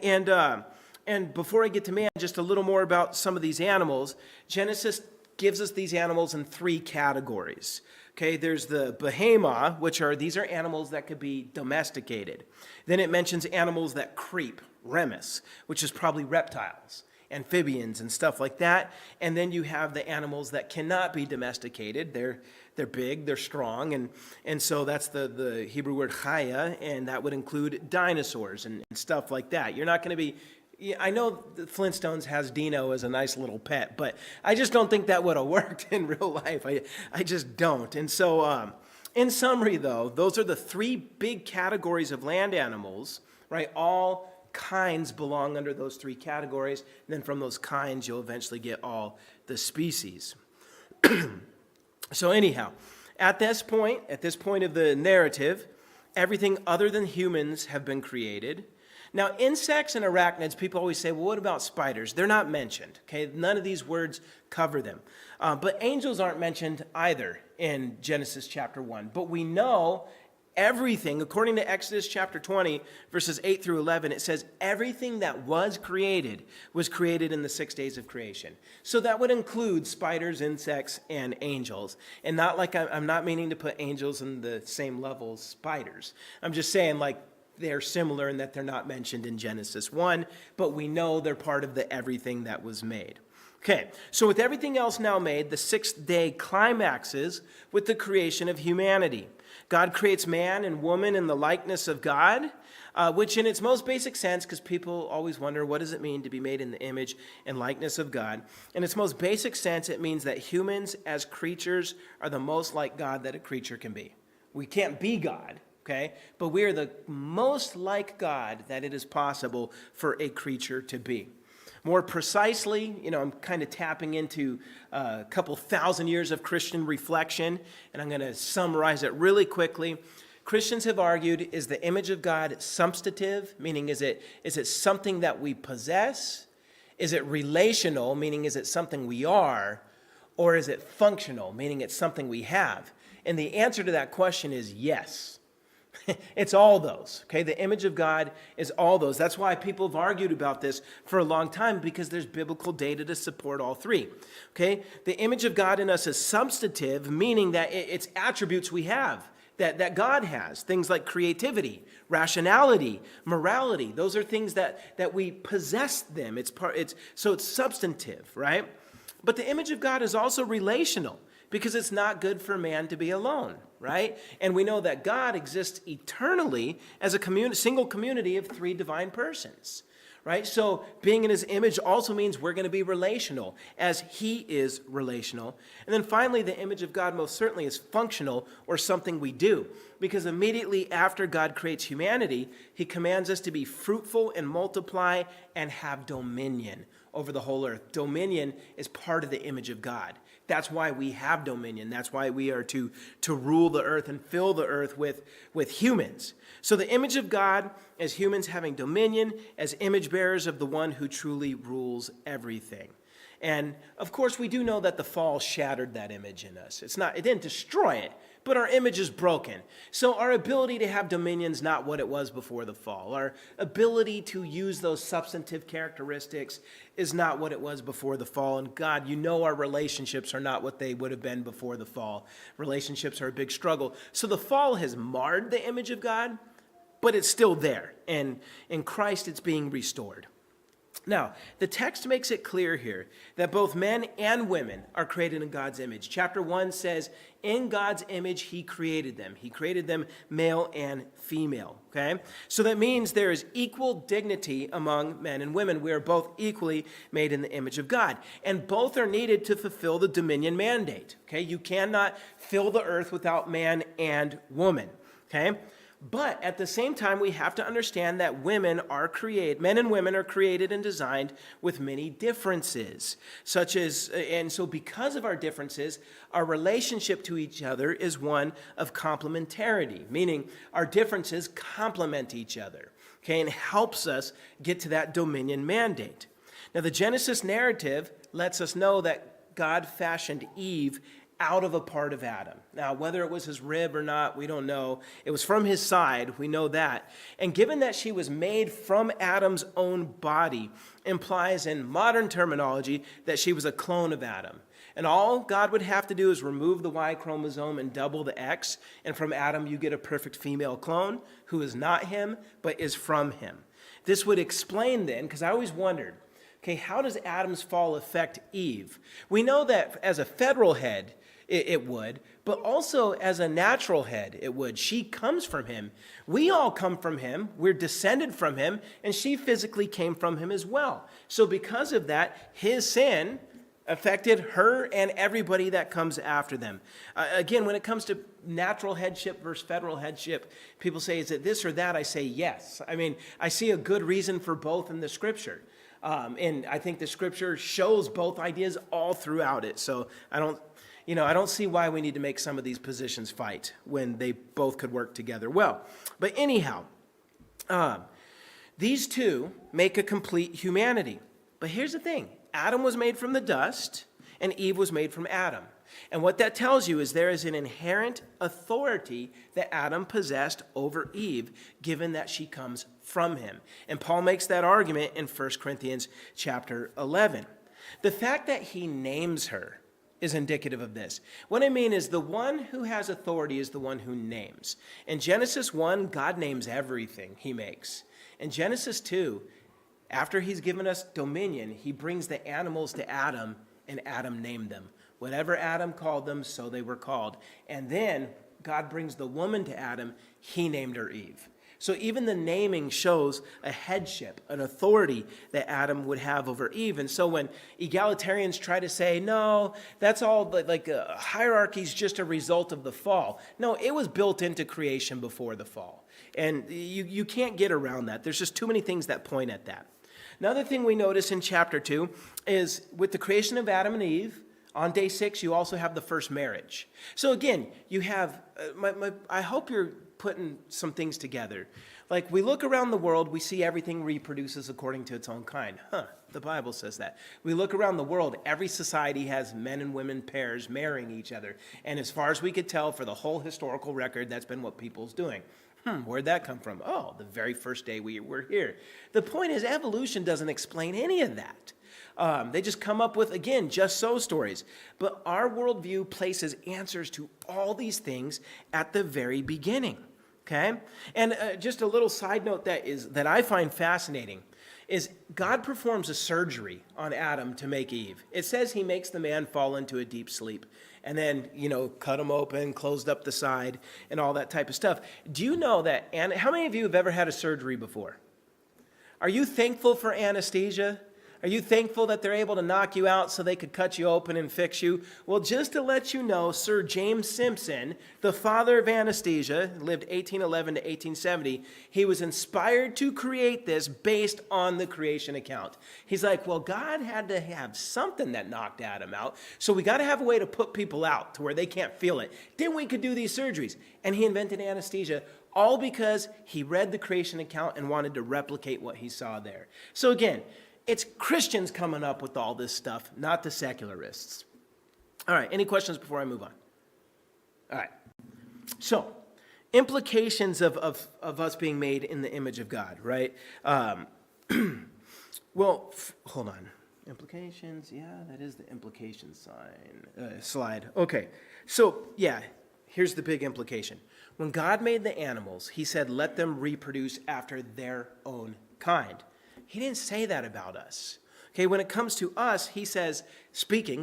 and before I get to man, just a little more about some of these animals. Genesis gives us these animals in 3 categories. Okay, there's the behemoth, these are animals that could be domesticated. Then it mentions animals that creep, remus, which is probably reptiles, amphibians, and stuff like that. And then you have the animals that cannot be domesticated. They're big, they're strong, and so that's the Hebrew word chaya, and that would include dinosaurs and stuff like that. You're not going to be, I know the Flintstones has Dino as a nice little pet, but I just don't think that would have worked in real life. I just don't. And so in summary, though, those are the 3 big categories of land animals, right? All kinds belong under those 3 categories. And then from those kinds, you'll eventually get all the species. So anyhow, at this point of the narrative, everything other than humans have been created. Now, insects and arachnids, people always say, well, what about spiders? They're not mentioned, okay? None of these words cover them. But angels aren't mentioned either in Genesis chapter 1. But we know everything, according to Exodus chapter 20, verses 8 through 11, it says everything that was created in the 6 days of creation. So that would include spiders, insects, and angels. And not like I'm not meaning to put angels in the same level as spiders. I'm just saying like they're similar in that they're not mentioned in Genesis 1, but we know they're part of the everything that was made. Okay, so with everything else now made, the 6th day climaxes with the creation of humanity. God creates man and woman in the likeness of God, which in its most basic sense, because people always wonder, what does it mean to be made in the image and likeness of God? In its most basic sense, it means that humans as creatures are the most like God that a creature can be. We can't be God, okay? But we are the most like God that it is possible for a creature to be. More precisely, I'm kind of tapping into a couple thousand years of Christian reflection, and I'm going to summarize it really quickly. Christians have argued, is the image of God substantive, meaning is it something that we possess? Is it relational, meaning is it something we are? Or is it functional, meaning it's something we have? And the answer to that question is yes. It's all those, okay? The image of God is all those. That's why people have argued about this for a long time, because there's biblical data to support all three, okay? The image of God in us is substantive, meaning that it's attributes we have, that God has. Things like creativity, rationality, morality. Those are things that we possess them. So it's substantive, right? But the image of God is also relational, because it's not good for man to be alone, right? And we know that God exists eternally as a single community of three divine persons, right? So being in his image also means we're going to be relational, as he is relational. And then finally, the image of God most certainly is functional, or something we do, because immediately after God creates humanity, he commands us to be fruitful and multiply and have dominion over the whole earth. Dominion is part of the image of God. That's why we have dominion. That's why we are to rule the earth and fill the earth with humans. So the image of God as humans having dominion, as image bearers of the one who truly rules everything. And of course, we do know that the fall shattered that image in us. It didn't destroy it, but our image is broken. So our ability to have dominion is not what it was before the fall. Our ability to use those substantive characteristics is not what it was before the fall. And God, our relationships are not what they would have been before the fall. Relationships are a big struggle. So the fall has marred the image of God, but it's still there. And in Christ, it's being restored. Now, the text makes it clear here that both men and women are created in God's image. Chapter 1 says, in God's image, he created them. He created them male and female, okay? So that means there is equal dignity among men and women. We are both equally made in the image of God. And both are needed to fulfill the dominion mandate, okay? You cannot fill the earth without man and woman, okay? But at the same time, we have to understand that men and women are created and designed with many differences, and so because of our differences, our relationship to each other is one of complementarity, meaning our differences complement each other, okay, and helps us get to that dominion mandate. Now, the Genesis narrative lets us know that God fashioned Eve out of a part of Adam. Now, whether it was his rib or not, we don't know. It was from his side, we know that. And given that she was made from Adam's own body, implies in modern terminology that she was a clone of Adam. And all God would have to do is remove the Y chromosome and double the X, and from Adam you get a perfect female clone who is not him, but is from him. This would explain then, because I always wondered, okay, how does Adam's fall affect Eve? We know that as a federal head, it would, but also as a natural head, it would. She comes from him. We all come from him. We're descended from him, and she physically came from him as well. So because of that, his sin affected her and everybody that comes after them. Again, when it comes to natural headship versus federal headship, people say, is it this or that? I say yes. I mean, I see a good reason for both in the scripture. And I think the scripture shows both ideas all throughout it. So I don't see why we need to make some of these positions fight when they both could work together well. But anyhow, these two make a complete humanity. But here's the thing. Adam was made from the dust, and Eve was made from Adam. And what that tells you is there is an inherent authority that Adam possessed over Eve, given that she comes from him. And Paul makes that argument in 1 Corinthians chapter 11. The fact that he names her is indicative of this. What I mean is the one who has authority is the one who names. In Genesis 1, God names everything he makes. In Genesis 2, after he's given us dominion, he brings the animals to Adam, and Adam named them. Whatever Adam called them, so they were called. And then God brings the woman to Adam, he named her Eve. So even the naming shows a headship, an authority that Adam would have over Eve. And so when egalitarians try to say, no, that's all like hierarchy's just a result of the fall. No, it was built into creation before the fall. And you can't get around that. There's just too many things that point at that. Another thing we notice in chapter 2 is with the creation of Adam and Eve, on day 6, you also have the first marriage. So again, you have, I hope you're putting some things together. Like we look around the world, we see everything reproduces according to its own kind. The Bible says that. We look around the world, every society has men and women pairs marrying each other. And as far as we could tell, for the whole historical record, that's been what people's doing. Where'd that come from? Oh, the very first day we were here. The point is, evolution doesn't explain any of that. They just come up with, again, just so stories. But our worldview places answers to all these things at the very beginning, okay? And just a little side note that I find fascinating is God performs a surgery on Adam to make Eve. It says he makes the man fall into a deep sleep and then, cut him open, closed up the side, and all that type of stuff. Do you know that, how many of you have ever had a surgery before? Are you thankful for anesthesia? Are you thankful that they're able to knock you out so they could cut you open and fix you? Well, just to let you know, Sir James Simpson, the father of anesthesia, lived 1811 to 1870. He was inspired to create this based on the creation account. He's like, well, God had to have something that knocked Adam out, so we got to have a way to put people out to where they can't feel it. Then we could do these surgeries. And he invented anesthesia, all because he read the creation account and wanted to replicate what he saw there. So again, it's Christians coming up with all this stuff, not the secularists. All right, any questions before I move on? All right. So, implications of us being made in the image of God, right? Well, hold on. Implications, yeah, that is the implication slide. Okay, so, yeah, here's the big implication. When God made the animals, he said, let them reproduce after their own kind. He didn't say that about us. Okay, when it comes to us, he says,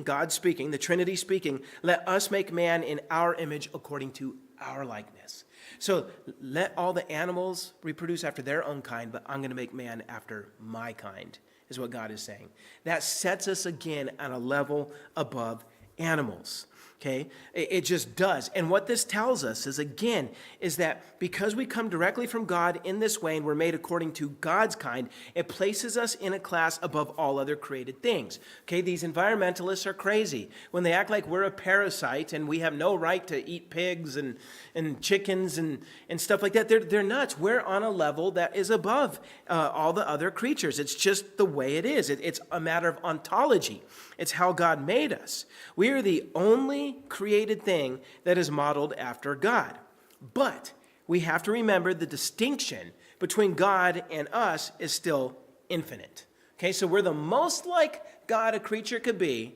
God speaking, the Trinity speaking, let us make man in our image according to our likeness. So let all the animals reproduce after their own kind, but I'm going to make man after my kind, is what God is saying. That sets us again on a level above animals. Okay, it just does. And what this tells us is that because we come directly from God in this way and we're made according to God's kind, it places us in a class above all other created things. Okay, these environmentalists are crazy when they act like we're a parasite and we have no right to eat pigs and chickens and stuff like that. They're nuts. We're on a level that is above all the other creatures. It's just the way it is. It's a matter of ontology. It's how God made us. We are the only created thing that is modeled after God. But we have to remember the distinction between God and us is still infinite. Okay, so we're the most like God a creature could be,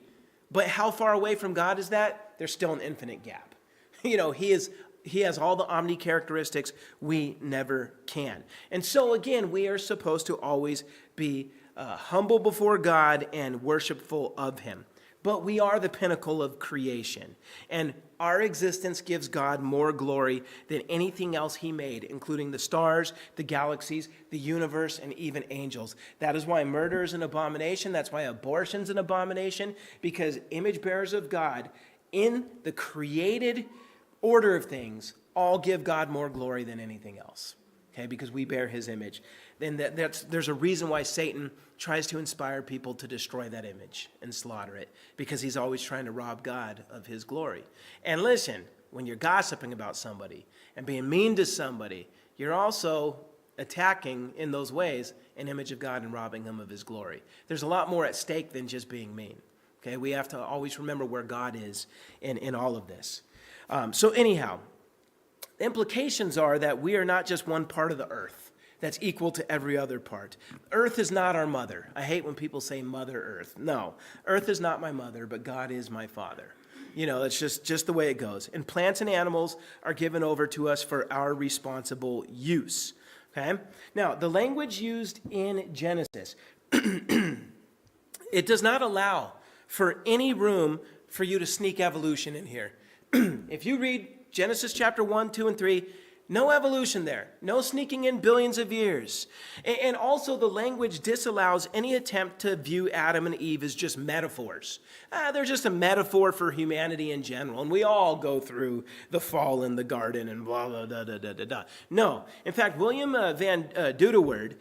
but how far away from God is that? There's still an infinite gap. He has all the omni characteristics we never can. And so again, we are supposed to always be humble before God and worshipful of him. But we are the pinnacle of creation, and our existence gives God more glory than anything else he made, including the stars, the galaxies, the universe, and even angels. That is why murder is an abomination. That's why abortion is an abomination, because image bearers of God in the created order of things all give God more glory than anything else. Okay, because we bear his image. Then there's a reason why Satan tries to inspire people to destroy that image and slaughter it, because he's always trying to rob God of his glory. And listen, when you're gossiping about somebody and being mean to somebody, you're also attacking in those ways an image of God and robbing him of his glory. There's a lot more at stake than just being mean. Okay, we have to always remember where God is in all of this. So anyhow, the implications are that we are not just one part of the earth that's equal to every other part. Earth is not our mother. I hate when people say Mother Earth. No, Earth is not my mother, but God is my father. It's just the way it goes. And plants and animals are given over to us for our responsible use. Okay? Now, the language used in Genesis, it does not allow for any room for you to sneak evolution in here. If you read Genesis chapter 1, 2, and 3, No evolution there. No sneaking in billions of years. And also the language disallows any attempt to view Adam and Eve as just metaphors. They're just a metaphor for humanity in general. And we all go through the fall in the garden and blah, blah, da, da, da, da, da. No. In fact, William Van Dudewerd,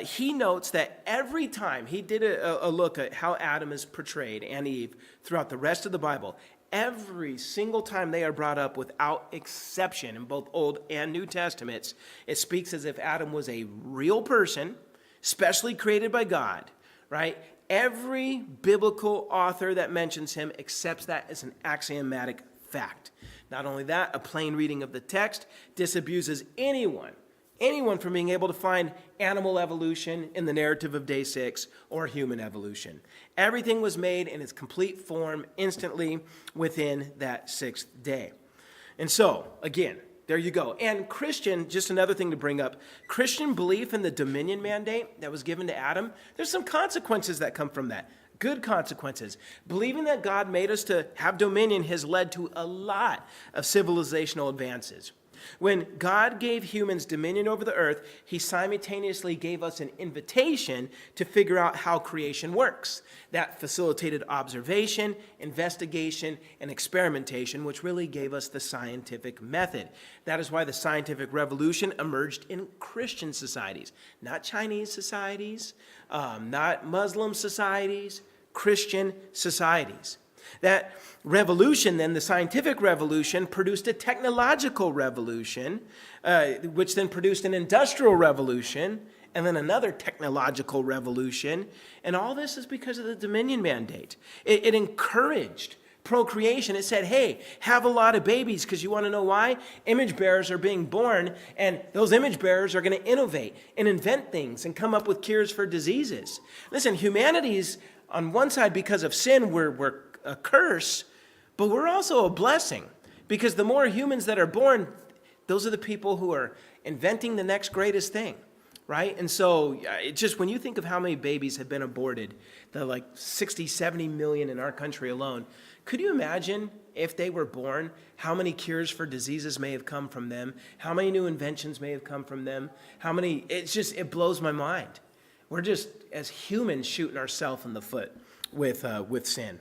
he notes that every time he did a look at how Adam is portrayed and Eve throughout the rest of the Bible, every single time they are brought up without exception in both Old and New Testaments, it speaks as if Adam was a real person, specially created by God, right? Every biblical author that mentions him accepts that as an axiomatic fact. Not only that, a plain reading of the text disabuses anyone from being able to find animal evolution in the narrative of day 6 or human evolution. Everything was made in its complete form instantly within that 6th day. And so, again, there you go. And Christian, just another thing to bring up, Christian belief in the dominion mandate that was given to Adam, there's some consequences that come from that. Good consequences. Believing that God made us to have dominion has led to a lot of civilizational advances. When God gave humans dominion over the earth, he simultaneously gave us an invitation to figure out how creation works. That facilitated observation, investigation, and experimentation, which really gave us the scientific method. That is why the scientific revolution emerged in Christian societies, not Chinese societies, not Muslim societies, Christian societies. That revolution, then, the scientific revolution, produced a technological revolution, which then produced an industrial revolution, and then another technological revolution. And all this is because of the dominion mandate. It encouraged procreation. It said, hey, have a lot of babies, because you want to know why? Image bearers are being born, and those image bearers are going to innovate and invent things and come up with cures for diseases. Listen, humanity's, on one side, because of sin, we're a curse, but we're also a blessing, because the more humans that are born, those are the people who are inventing the next greatest thing, right? And so just when you think of how many babies have been aborted, the like 60, 70 million in our country alone, could you imagine if they were born, how many cures for diseases may have come from them, how many new inventions may have come from them, it blows my mind. We're just, as humans, shooting ourselves in the foot with sin.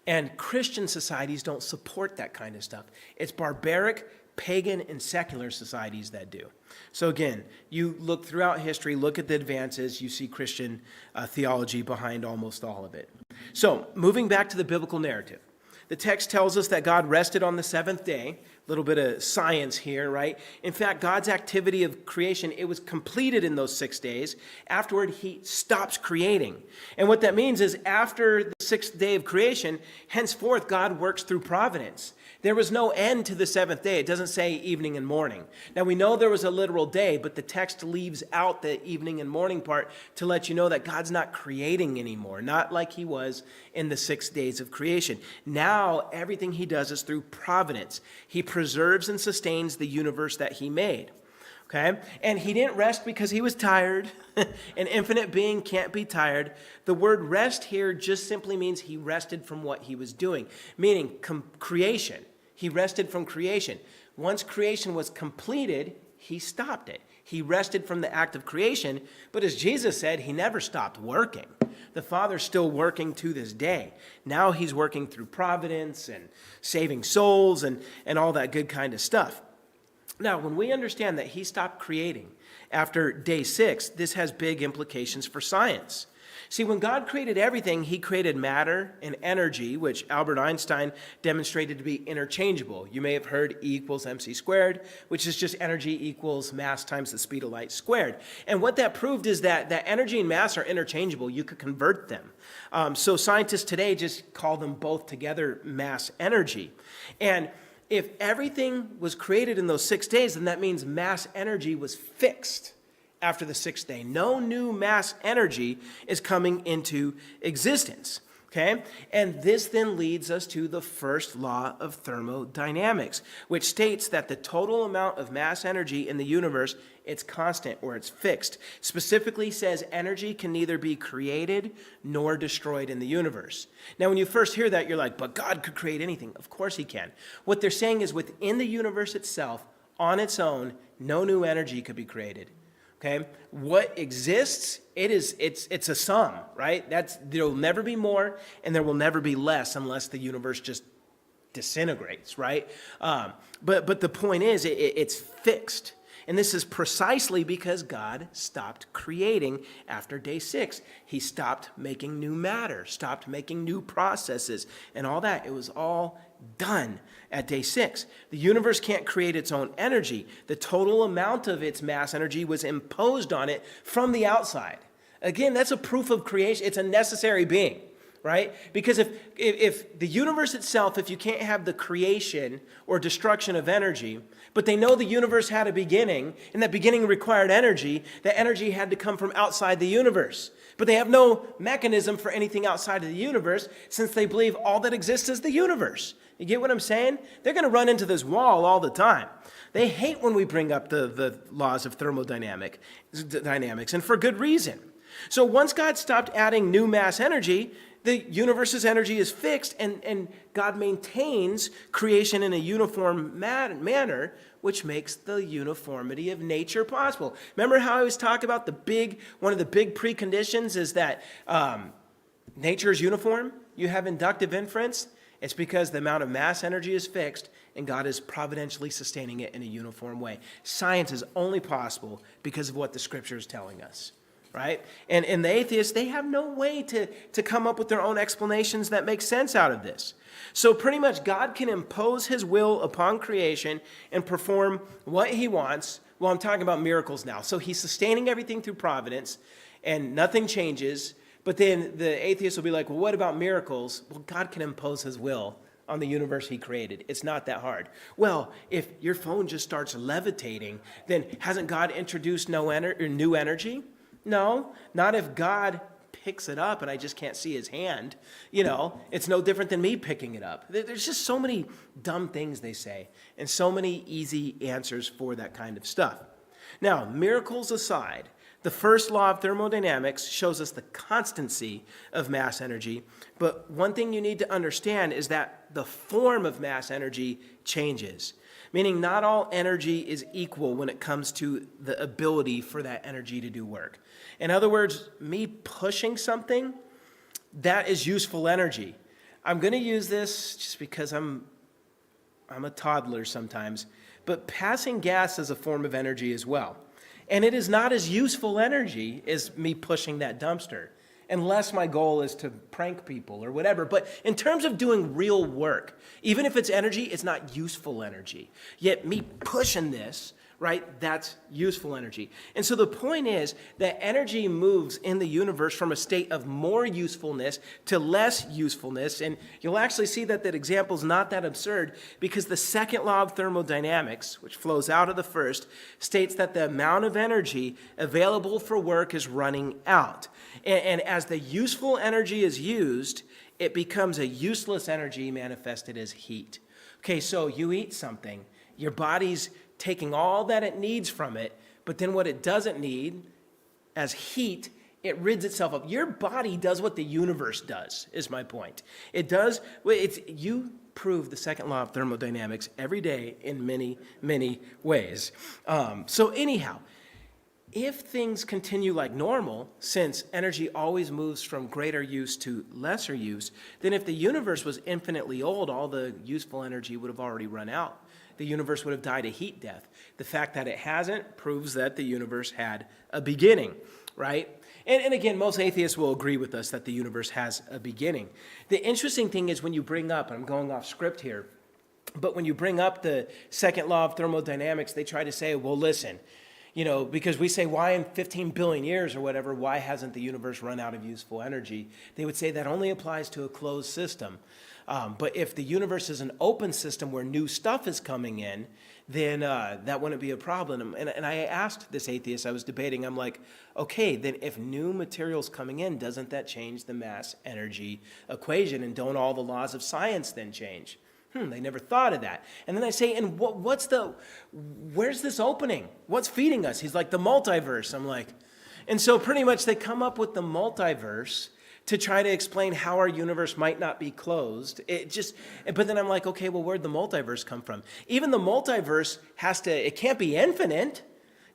And Christian societies don't support that kind of stuff. It's barbaric, pagan, and secular societies that do. So again, you look throughout history, look at the advances, you see Christian theology behind almost all of it. So moving back to the biblical narrative. The text tells us that God rested on the 7th day. A little bit of science here, right? In fact, God's activity of creation, it was completed in those 6 days. Afterward, he stops creating. And what that means is after the 6th day of creation, henceforth, God works through providence. There was no end to the 7th day. It doesn't say evening and morning. Now, we know there was a literal day, but the text leaves out the evening and morning part to let you know that God's not creating anymore, not like he was in the 6 days of creation. Now, everything he does is through providence. He preserves and sustains the universe that he made. Okay? And he didn't rest because he was tired. An infinite being can't be tired. The word rest here just simply means he rested from what he was doing, meaning creation. He rested from creation. Once creation was completed, he stopped it. He rested from the act of creation, but as Jesus said, he never stopped working. The Father's still working to this day. Now he's working through providence and saving souls and all that good kind of stuff. Now, when we understand that he stopped creating after day 6, this has big implications for science. See, when God created everything, he created matter and energy, which Albert Einstein demonstrated to be interchangeable. You may have heard E equals mc squared, which is just energy equals mass times the speed of light squared. And what that proved is that energy and mass are interchangeable. You could convert them. So scientists today just call them both together mass energy. And if everything was created in those 6 days, then that means mass energy was fixed after the 6th day. No new mass energy is coming into existence. Okay? And this then leads us to the first law of thermodynamics, which states that the total amount of mass energy in the universe, it's constant or it's fixed. Specifically says energy can neither be created nor destroyed in the universe. Now, when you first hear that, you're like, but God could create anything. Of course he can. What they're saying is within the universe itself, on its own, no new energy could be created. Okay? What exists, it's a sum, right? There will never be more and there will never be less unless the universe just disintegrates, right? But the point is, it's fixed. And this is precisely because God stopped creating after day 6. He stopped making new matter, stopped making new processes, and all that. It was all done at day 6. The universe can't create its own energy. The total amount of its mass energy was imposed on it from the outside. Again, that's a proof of creation. It's a necessary being. Right? Because if the universe itself, if you can't have the creation or destruction of energy, but they know the universe had a beginning, and that beginning required energy, that energy had to come from outside the universe. But they have no mechanism for anything outside of the universe, since they believe all that exists is the universe. You get what I'm saying? They're going to run into this wall all the time. They hate when we bring up the laws of thermodynamics, and for good reason. So once God stopped adding new mass energy, the universe's energy is fixed, and God maintains creation in a uniform manner, which makes the uniformity of nature possible. Remember how I was talking about one of the big preconditions is that nature is uniform? You have inductive inference. It's because the amount of mass energy is fixed, and God is providentially sustaining it in a uniform way. Science is only possible because of what the Scripture is telling us. Right? And the atheists, they have no way to come up with their own explanations that make sense out of this. So pretty much God can impose his will upon creation and perform what he wants. Well, I'm talking about miracles now. So he's sustaining everything through providence and nothing changes. But then the atheists will be like, well, what about miracles? Well, God can impose his will on the universe he created. It's not that hard. Well, if your phone just starts levitating, then hasn't God introduced new energy? No, not if God picks it up and I just can't see his hand. It's no different than me picking it up. There's just so many dumb things they say and so many easy answers for that kind of stuff. Now, miracles aside, the first law of thermodynamics shows us the constancy of mass energy. But one thing you need to understand is that the form of mass energy changes. Meaning not all energy is equal when it comes to the ability for that energy to do work. In other words, me pushing something, that is useful energy. I'm going to use this just because I'm a toddler sometimes, but passing gas is a form of energy as well. And it is not as useful energy as me pushing that dumpster, unless my goal is to prank people or whatever. But in terms of doing real work, even if it's energy, it's not useful energy. Yet me pushing this, right, that's useful energy. And so the point is that energy moves in the universe from a state of more usefulness to less usefulness. And you'll actually see that example is not that absurd, because the second law of thermodynamics, which flows out of the first, states that the amount of energy available for work is running out. And as the useful energy is used, it becomes a useless energy manifested as heat. Okay, so you eat something, your body's taking all that it needs from it, but then what it doesn't need as heat, it rids itself of. Your body does what the universe does, is my point. It does, you prove the second law of thermodynamics every day in many, many ways. So anyhow, if things continue like normal, since energy always moves from greater use to lesser use, then if the universe was infinitely old, all the useful energy would have already run out. The universe would have died a heat death. The fact that it hasn't proves that the universe had a beginning, right? And again, most atheists will agree with us that the universe has a beginning. The interesting thing is when you bring up, and I'm going off script here, but when you bring up the second law of thermodynamics, they try to say, well, listen, because we say, why in 15 billion years or whatever, why hasn't the universe run out of useful energy? They would say that only applies to a closed system. But if the universe is an open system where new stuff is coming in, then that wouldn't be a problem. And I asked this atheist, I was debating, I'm like, okay, then if new material's coming in, doesn't that change the mass energy equation? And don't all the laws of science then change? They never thought of that. And then I say, and where's this opening? What's feeding us? He's like, the multiverse. I'm like, and so pretty much they come up with the multiverse to try to explain how our universe might not be closed. But then I'm like, okay, well, where'd the multiverse come from? Even the multiverse it can't be infinite,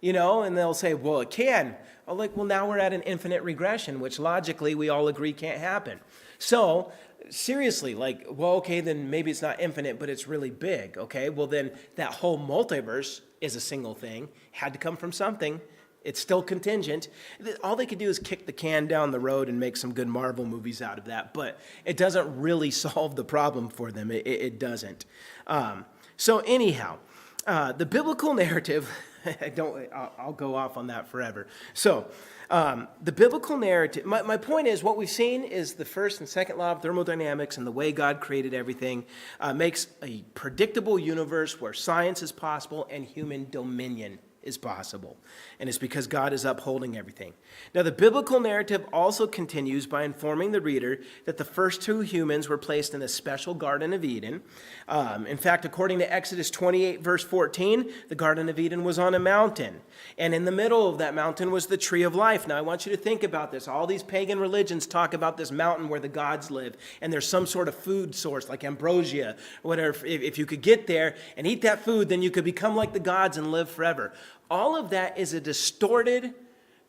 and they'll say, well, it can. I'm like, well, now we're at an infinite regression, which logically we all agree can't happen. So seriously, well, okay, then maybe it's not infinite, but it's really big. Okay, well, then that whole multiverse is a single thing, had to come from something. It's still contingent. All they could do is kick the can down the road and make some good Marvel movies out of that, but it doesn't really solve the problem for them. It doesn't. So anyhow, the biblical narrative, I'll go off on that forever. So the biblical narrative, my point is what we've seen is the first and second law of thermodynamics and the way God created everything makes a predictable universe where science is possible and human dominion is possible. And it's because God is upholding everything. Now, the biblical narrative also continues by informing the reader that the first two humans were placed in a special Garden of Eden. In fact, according to Exodus 28, verse 14, the Garden of Eden was on a mountain. And in the middle of that mountain was the tree of life. Now, I want you to think about this. All these pagan religions talk about this mountain where the gods live. And there's some sort of food source like ambrosia, or whatever. If you could get there and eat that food, then you could become like the gods and live forever. All of that is a distorted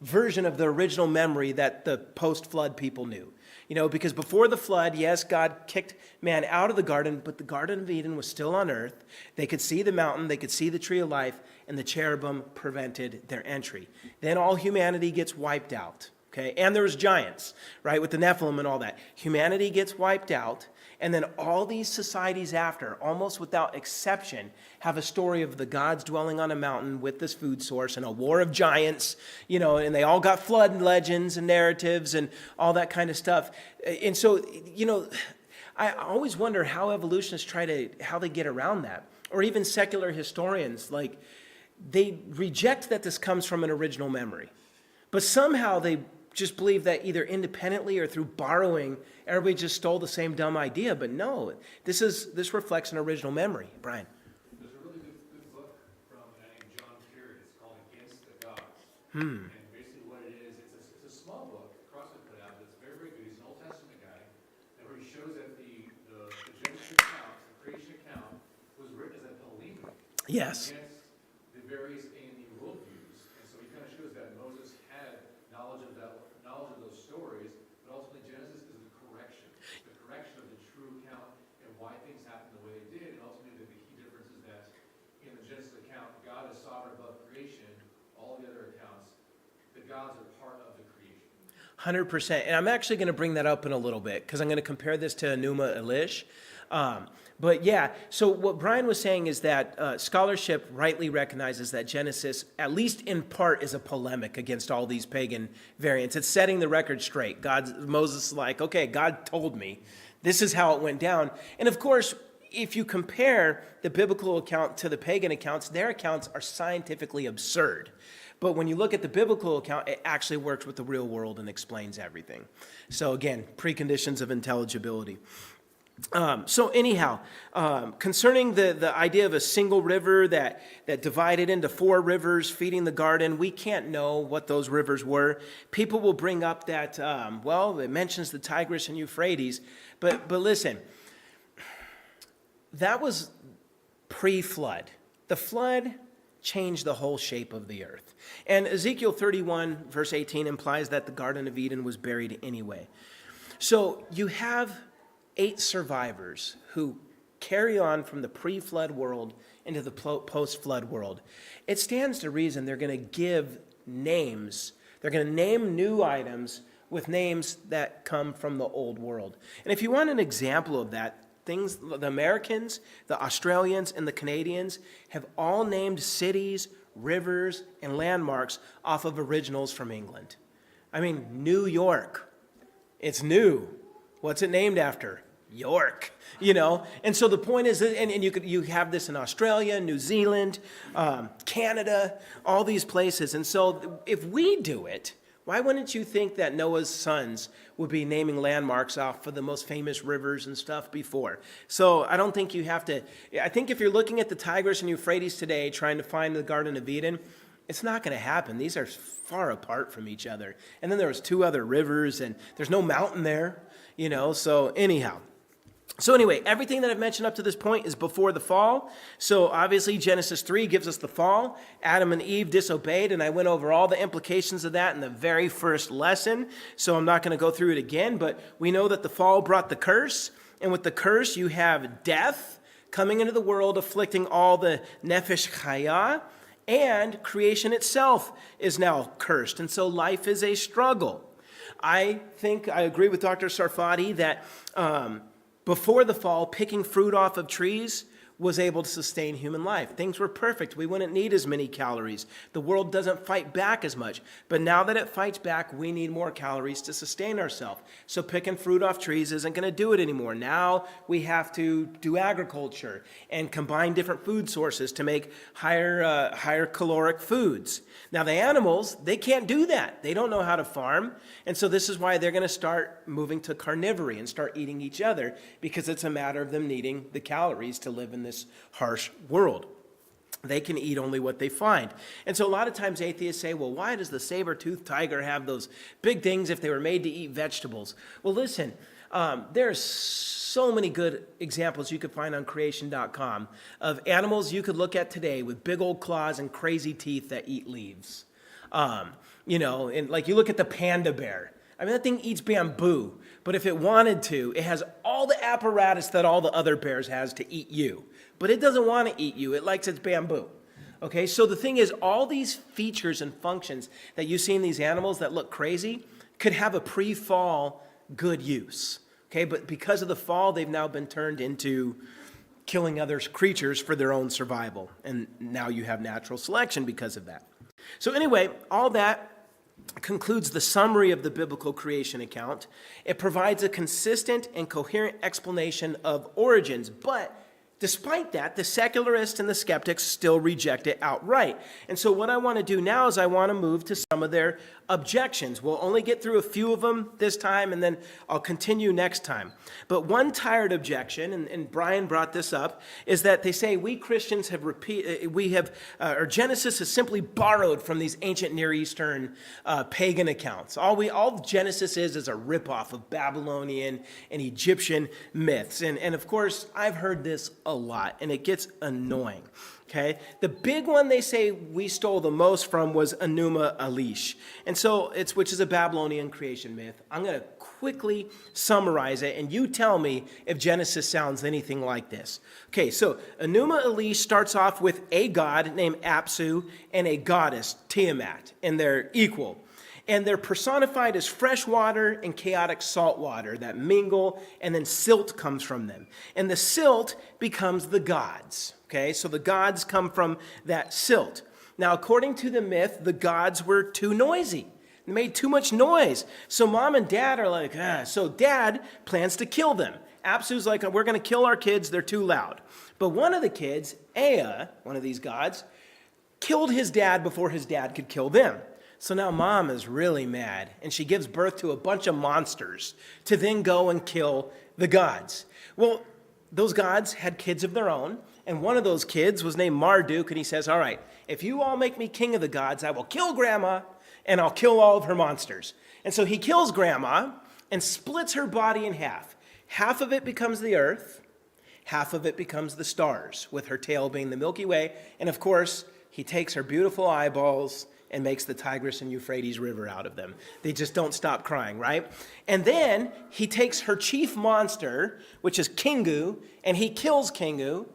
version of the original memory that the post-flood people knew. Because before the flood, yes, God kicked man out of the garden, but the Garden of Eden was still on earth. They could see the mountain, they could see the tree of life, and the cherubim prevented their entry. Then all humanity gets wiped out, okay? And there was giants, right, with the Nephilim and all that. Humanity gets wiped out, and then all these societies after, almost without exception, have a story of the gods dwelling on a mountain with this food source and a war of giants, and they all got flood legends and narratives and all that kind of stuff. And so, I always wonder how evolutionists how they get around that. Or even secular historians, they reject that this comes from an original memory. But somehow they just believe that either independently or through borrowing, everybody just stole the same dumb idea. But no, this reflects an original memory. Brian. There's a really good book from a guy named John Kerry. It's called Against the Gods. And basically what it is, it's a small book that CrossFit put out, but it's very, very good. He's an Old Testament guy, and where he shows that the Genesis account, the creation account, was written as a polemic Yes. against the various A&E worldviews. And so he kind of shows that Moses had knowledge of those stories, but ultimately Genesis is the correction of the true account and why things happened the way they did. And ultimately the key difference is that in the Genesis account, God is sovereign above creation. All the other accounts, the gods are part of the creation. 100%. And I'm actually going to bring that up in a little bit because I'm going to compare this to Enuma Elish. But yeah, so what Brian was saying is that scholarship rightly recognizes that Genesis, at least in part, is a polemic against all these pagan variants. It's setting the record straight. Moses is like, okay, God told me. This is how it went down. And of course, if you compare the biblical account to the pagan accounts, their accounts are scientifically absurd. But when you look at the biblical account, it actually works with the real world and explains everything. So again, preconditions of intelligibility. So anyhow, concerning the idea of a single river that divided into 4 rivers feeding the garden, we can't know what those rivers were. People will bring up that, it mentions the Tigris and Euphrates, but listen, that was pre-flood. The flood changed the whole shape of the earth. And Ezekiel 31, verse 18 implies that the Garden of Eden was buried anyway. So you have 8 survivors who carry on from the pre-flood world into the post-flood world. It stands to reason they're going to give names. They're going to name new items with names that come from the old world. And if you want an example of that, the Americans, the Australians, and the Canadians have all named cities, rivers, and landmarks off of originals from England. I mean, New York. It's new. What's it named after? York, And so the point is, and you have this in Australia, New Zealand, Canada, all these places. And so if we do it, why wouldn't you think that Noah's sons would be naming landmarks off of the most famous rivers and stuff before? So I don't think you have to. I think if you're looking at the Tigris and Euphrates today, trying to find the Garden of Eden, It's not going to happen. These are far apart from each other. And then there was 2 other rivers, and there's no mountain there, so anyhow. So anyway, everything that I've mentioned up to this point is before the fall. So obviously Genesis 3 gives us the fall. Adam and Eve disobeyed, and I went over all the implications of that in the very first lesson. So I'm not going to go through it again, but we know that the fall brought the curse. And with the curse, you have death coming into the world, afflicting all the nefesh chaya, and creation itself is now cursed. And so life is a struggle. I think I agree with Dr. Sarfati that before the fall, picking fruit off of trees was able to sustain human life. Things were perfect. We wouldn't need as many calories. The world doesn't fight back as much. But now that it fights back, we need more calories to sustain ourselves. So picking fruit off trees isn't going to do it anymore. Now we have to do agriculture and combine different food sources to make higher caloric foods. Now the animals, they can't do that. They don't know how to farm. And so this is why they're going to start moving to carnivory and start eating each other, because it's a matter of them needing the calories to live in this harsh world. They can eat only what they find. And so a lot of times atheists say, well, why does the saber-toothed tiger have those big things if they were made to eat vegetables? Well, listen, there's so many good examples you could find on creation.com of animals you could look at today with big old claws and crazy teeth that eat leaves. And like you look at the panda bear. I mean, that thing eats bamboo, but if it wanted to, it has all the apparatus that all the other bears has to eat you. But it doesn't want to eat you. It likes its bamboo. Okay, so the thing is, all these features and functions that you see in these animals that look crazy could have a pre-fall good use. Okay, but because of the fall, they've now been turned into killing other creatures for their own survival. And now you have natural selection because of that. So anyway, all that concludes the summary of the biblical creation account. It provides a consistent and coherent explanation of origins, but despite that, the secularists and the skeptics still reject it outright. And so what I want to do now is I want to move to some of their objections. We'll only get through a few of them this time, and then I'll continue next time. But one tired objection, and Brian brought this up, is that they say we Christians have or Genesis has simply borrowed from these ancient Near Eastern pagan accounts. All Genesis is a ripoff of Babylonian and Egyptian myths. And of course, I've heard this a lot, and it gets annoying. Okay, the big one they say we stole the most from was Enuma Elish, and so which is a Babylonian creation myth. I'm going to quickly summarize it, and you tell me if Genesis sounds anything like this. Okay, so Enuma Elish starts off with a god named Apsu and a goddess Tiamat, and they're equal. And they're personified as fresh water and chaotic salt water that mingle, and then silt comes from them. And the silt becomes the gods. Okay, so the gods come from that silt. Now, according to the myth, the gods were too noisy. They made too much noise. So mom and dad are like, so dad plans to kill them. Apsu's like, we're going to kill our kids, they're too loud. But one of the kids, Ea, one of these gods, killed his dad before his dad could kill them. So now mom is really mad, and she gives birth to a bunch of monsters to then go and kill the gods. Well, those gods had kids of their own, and one of those kids was named Marduk, and he says, all right, if you all make me king of the gods, I will kill Grandma, and I'll kill all of her monsters. And so he kills Grandma and splits her body in half. Half of it becomes the earth, half of it becomes the stars, with her tail being the Milky Way, and of course, he takes her beautiful eyeballs and makes the Tigris and Euphrates River out of them. They just don't stop crying, right? And then he takes her chief monster, which is Kingu, and he kills Kingu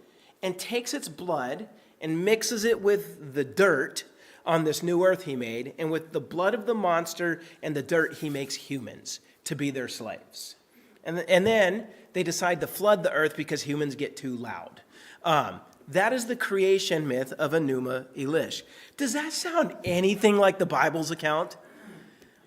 and takes its blood and mixes it with the dirt on this new earth he made. And with the blood of the monster and the dirt, he makes humans to be their slaves. And then they decide to flood the earth because humans get too loud. That is the creation myth of Enuma Elish. Does that sound anything like the Bible's account?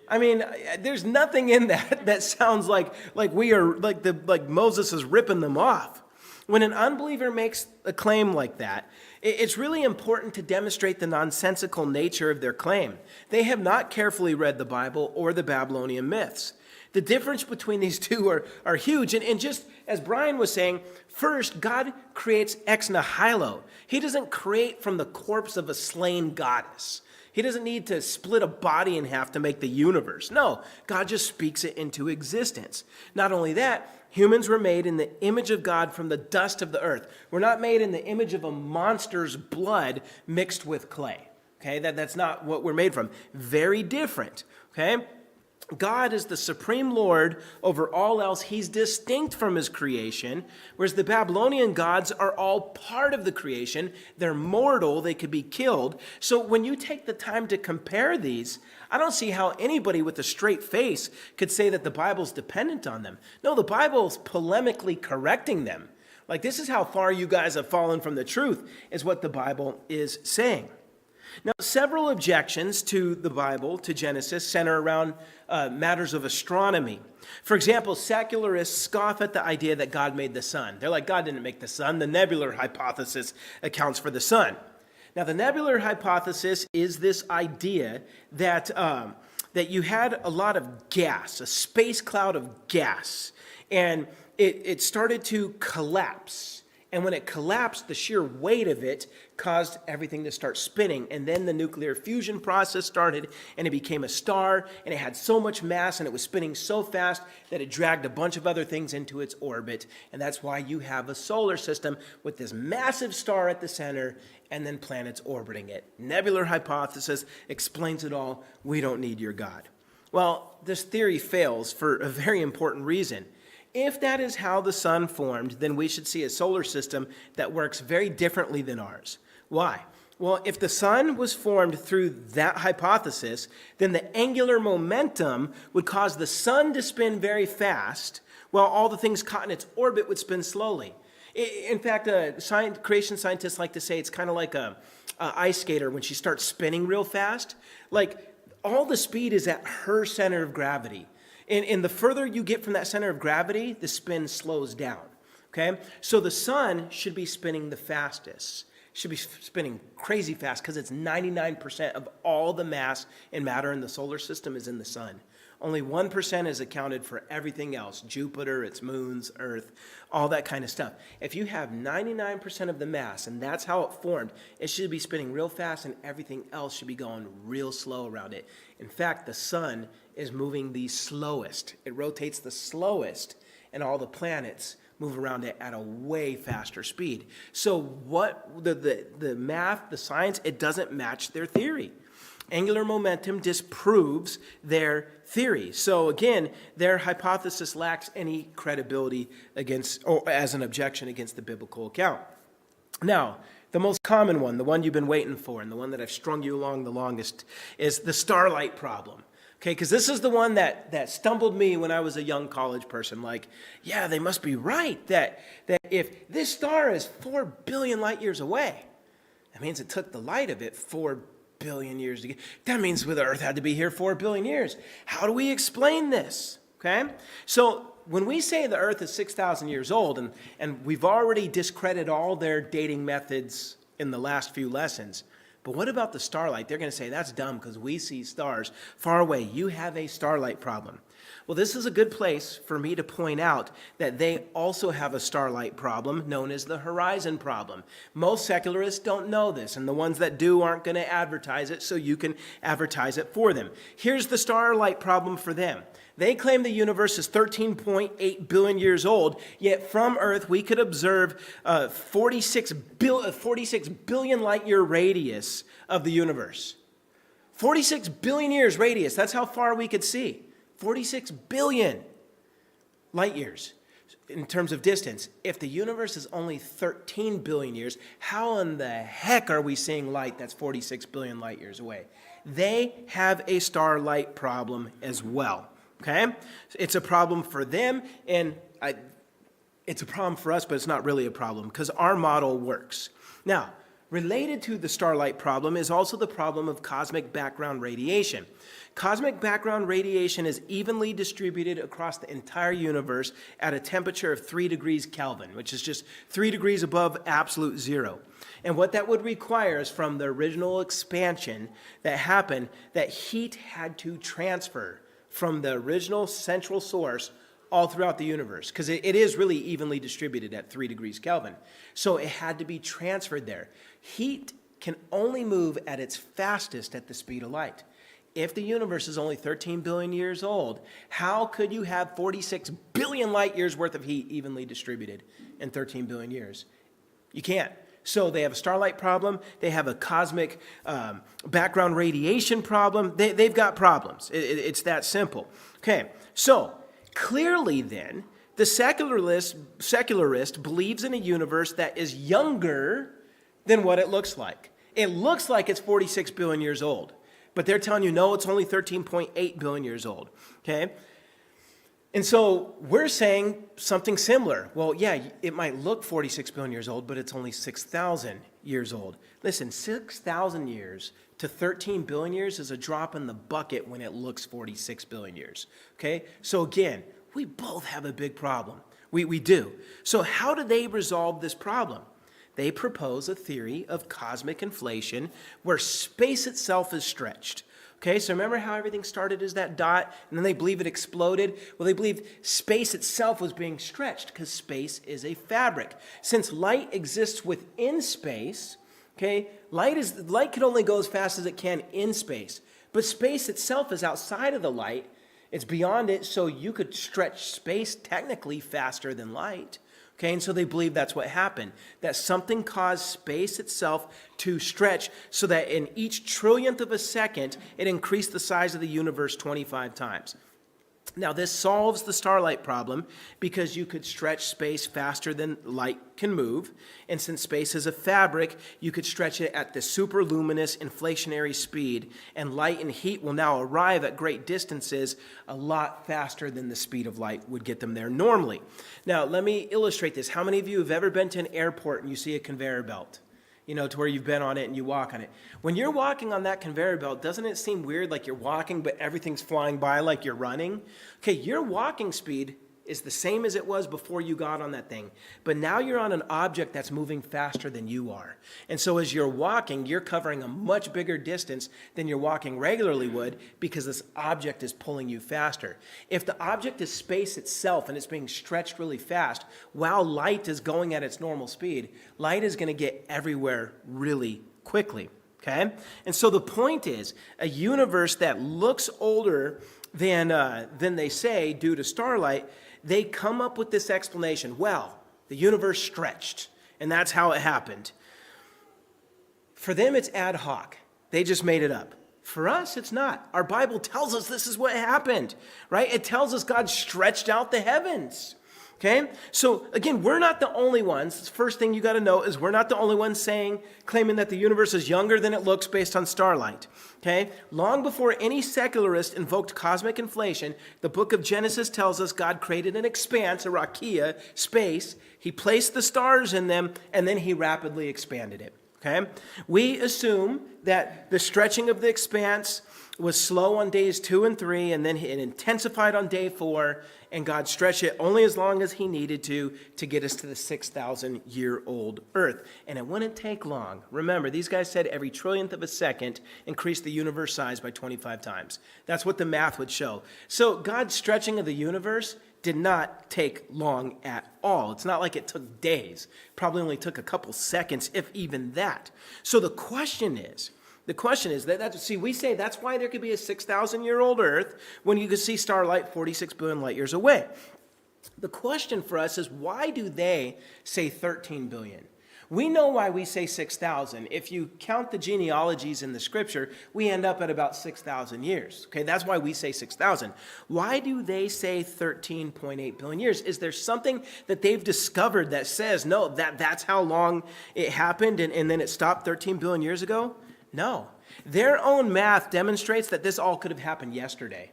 I mean, there's nothing in that sounds like we are like Moses is ripping them off. When an unbeliever makes a claim like that, it's really important to demonstrate the nonsensical nature of their claim. They have not carefully read the Bible or the Babylonian myths. The difference between these two are huge. And just as Brian was saying, first, God creates ex nihilo. He doesn't create from the corpse of a slain goddess. He doesn't need to split a body in half to make the universe. No, God just speaks it into existence. Not only that, humans were made in the image of God from the dust of the earth. We're not made in the image of a monster's blood mixed with clay. Okay, that's not what we're made from. Very different. Okay, God is the supreme Lord over all else. He's distinct from his creation, whereas the Babylonian gods are all part of the creation. They're mortal. They could be killed. So when you take the time to compare these, I don't see how anybody with a straight face could say that the Bible's dependent on them. No, the Bible's polemically correcting them. Like, this is how far you guys have fallen from the truth, is what the Bible is saying. Now, several objections to the Bible, to Genesis, center around matters of astronomy. For example, secularists scoff at the idea that God made the sun. They're like, God didn't make the sun. The nebular hypothesis accounts for the sun. Now, the nebular hypothesis is this idea that, that you had a lot of gas, a space cloud of gas, and it started to collapse. And when it collapsed, the sheer weight of it caused everything to start spinning. And then the nuclear fusion process started, and it became a star, and it had so much mass, and it was spinning so fast that it dragged a bunch of other things into its orbit. And that's why you have a solar system with this massive star at the center, and then planets orbiting it. Nebular hypothesis explains it all. We don't need your God. Well, this theory fails for a very important reason. If that is how the sun formed, then we should see a solar system that works very differently than ours. Why? Well, if the sun was formed through that hypothesis, then the angular momentum would cause the sun to spin very fast, while all the things caught in its orbit would spin slowly. In fact, creation scientists like to say it's kind of like a ice skater when she starts spinning real fast. Like, all the speed is at her center of gravity. And the further you get from that center of gravity, the spin slows down, okay? So the sun should be spinning the fastest. Should be spinning crazy fast because it's 99% of all the mass and matter in the solar system is in the sun. Only 1% is accounted for everything else, Jupiter, its moons, Earth, all that kind of stuff. If you have 99% of the mass, and that's how it formed, it should be spinning real fast, and everything else should be going real slow around it. In fact, the sun is moving the slowest. It rotates the slowest, and all the planets move around it at a way faster speed. So what the math, the science, it doesn't match their theory. Angular momentum disproves their theory. So again, their hypothesis lacks any credibility against, or as an objection against the biblical account. Now, the most common one, the one you've been waiting for, and the one that I've strung you along the longest, is the starlight problem. Okay, because this is the one that stumbled me when I was a young college person. Like, yeah, they must be right that if this star is 4 billion light years away, that means it took the light of it 4 billion years to get. That means the Earth had to be here 4 billion years. How do we explain this? Okay, so when we say the Earth is 6,000 years old, and we've already discredited all their dating methods in the last few lessons, but what about the starlight? They're going to say, that's dumb because we see stars far away. You have a starlight problem. Well, this is a good place for me to point out that they also have a starlight problem known as the horizon problem. Most secularists don't know this, and the ones that do aren't going to advertise it, so you can advertise it for them. Here's the starlight problem for them. They claim the universe is 13.8 billion years old, yet from Earth we could observe 46 billion light year radius of the universe. 46 billion years radius, that's how far we could see. 46 billion light years in terms of distance. If the universe is only 13 billion years, how in the heck are we seeing light that's 46 billion light years away? They have a starlight problem as well. Okay? It's a problem for them, and it's a problem for us, but it's not really a problem because our model works. Now, related to the starlight problem is also the problem of cosmic background radiation. Cosmic background radiation is evenly distributed across the entire universe at a temperature of 3 degrees Kelvin, which is just 3 degrees above absolute zero. And what that would require is from the original expansion that happened, that heat had to transfer from the original central source all throughout the universe, because it is really evenly distributed at 3 degrees Kelvin. So it had to be transferred there. Heat can only move at its fastest at the speed of light. If the universe is only 13 billion years old, how could you have 46 billion light years worth of heat evenly distributed in 13 billion years? You can't. So they have a starlight problem. They have a cosmic background radiation problem. They've got problems. It's that simple. Okay, so clearly then, the secularist believes in a universe that is younger than what it looks like. It looks like it's 46 billion years old, but they're telling you, no, it's only 13.8 billion years old, okay? And so we're saying something similar. Well, yeah, it might look 46 billion years old, but it's only 6,000 years old. Listen, 6,000 years to 13 billion years is a drop in the bucket when it looks 46 billion years, okay? So again, we both have a big problem. We do. So how do they resolve this problem? They propose a theory of cosmic inflation where space itself is stretched. Okay, so remember how everything started as that dot, and then they believe it exploded? Well, they believe space itself was being stretched because space is a fabric. Since light exists within space, okay, light can only go as fast as it can in space. But space itself is outside of the light. It's beyond it, so you could stretch space technically faster than light. Okay, and so they believe that's what happened, that something caused space itself to stretch so that in each trillionth of a second, it increased the size of the universe 25 times. Now, this solves the starlight problem because you could stretch space faster than light can move. And since space is a fabric, you could stretch it at the superluminous inflationary speed. And light and heat will now arrive at great distances a lot faster than the speed of light would get them there normally. Now, let me illustrate this. How many of you have ever been to an airport and you see a conveyor belt? You know, to where you've been on it and you walk on it. When you're walking on that conveyor belt, doesn't it seem weird like you're walking, but everything's flying by like you're running? Okay, your walking speed is the same as it was before you got on that thing. But now you're on an object that's moving faster than you are. And so as you're walking, you're covering a much bigger distance than you're walking regularly would because this object is pulling you faster. If the object is space itself and it's being stretched really fast, while light is going at its normal speed, light is going to get everywhere really quickly. Okay? And so the point is, a universe that looks older than they say due to starlight, they come up with this explanation. Well, the universe stretched, and that's how it happened. For them, it's ad hoc. They just made it up. For us, it's not. Our Bible tells us this is what happened, right? It tells us God stretched out the heavens. Okay? So again, we're not the only ones. The first thing you got to know is we're not the only ones claiming that the universe is younger than it looks based on starlight. Okay? Long before any secularist invoked cosmic inflation, the book of Genesis tells us God created an expanse, a rakia, space. He placed the stars in them, and then he rapidly expanded it. Okay? We assume that the stretching of the expanse was slow on days 2 and 3, and then it intensified on day 4, and God stretched it only as long as he needed to get us to the 6,000-year-old earth. And it wouldn't take long. Remember, these guys said every trillionth of a second increased the universe size by 25 times. That's what the math would show. So God's stretching of the universe did not take long at all. It's not like it took days. Probably only took a couple seconds, if even that. So the question is we say that's why there could be a 6,000-year-old Earth when you could see starlight 46 billion light years away. The question for us is, why do they say 13 billion? We know why we say 6,000. If you count the genealogies in the scripture, we end up at about 6,000 years. Okay, that's why we say 6,000. Why do they say 13.8 billion years? Is there something that they've discovered that says, no, that's how long it happened and then it stopped 13 billion years ago? No. Their own math demonstrates that this all could have happened yesterday.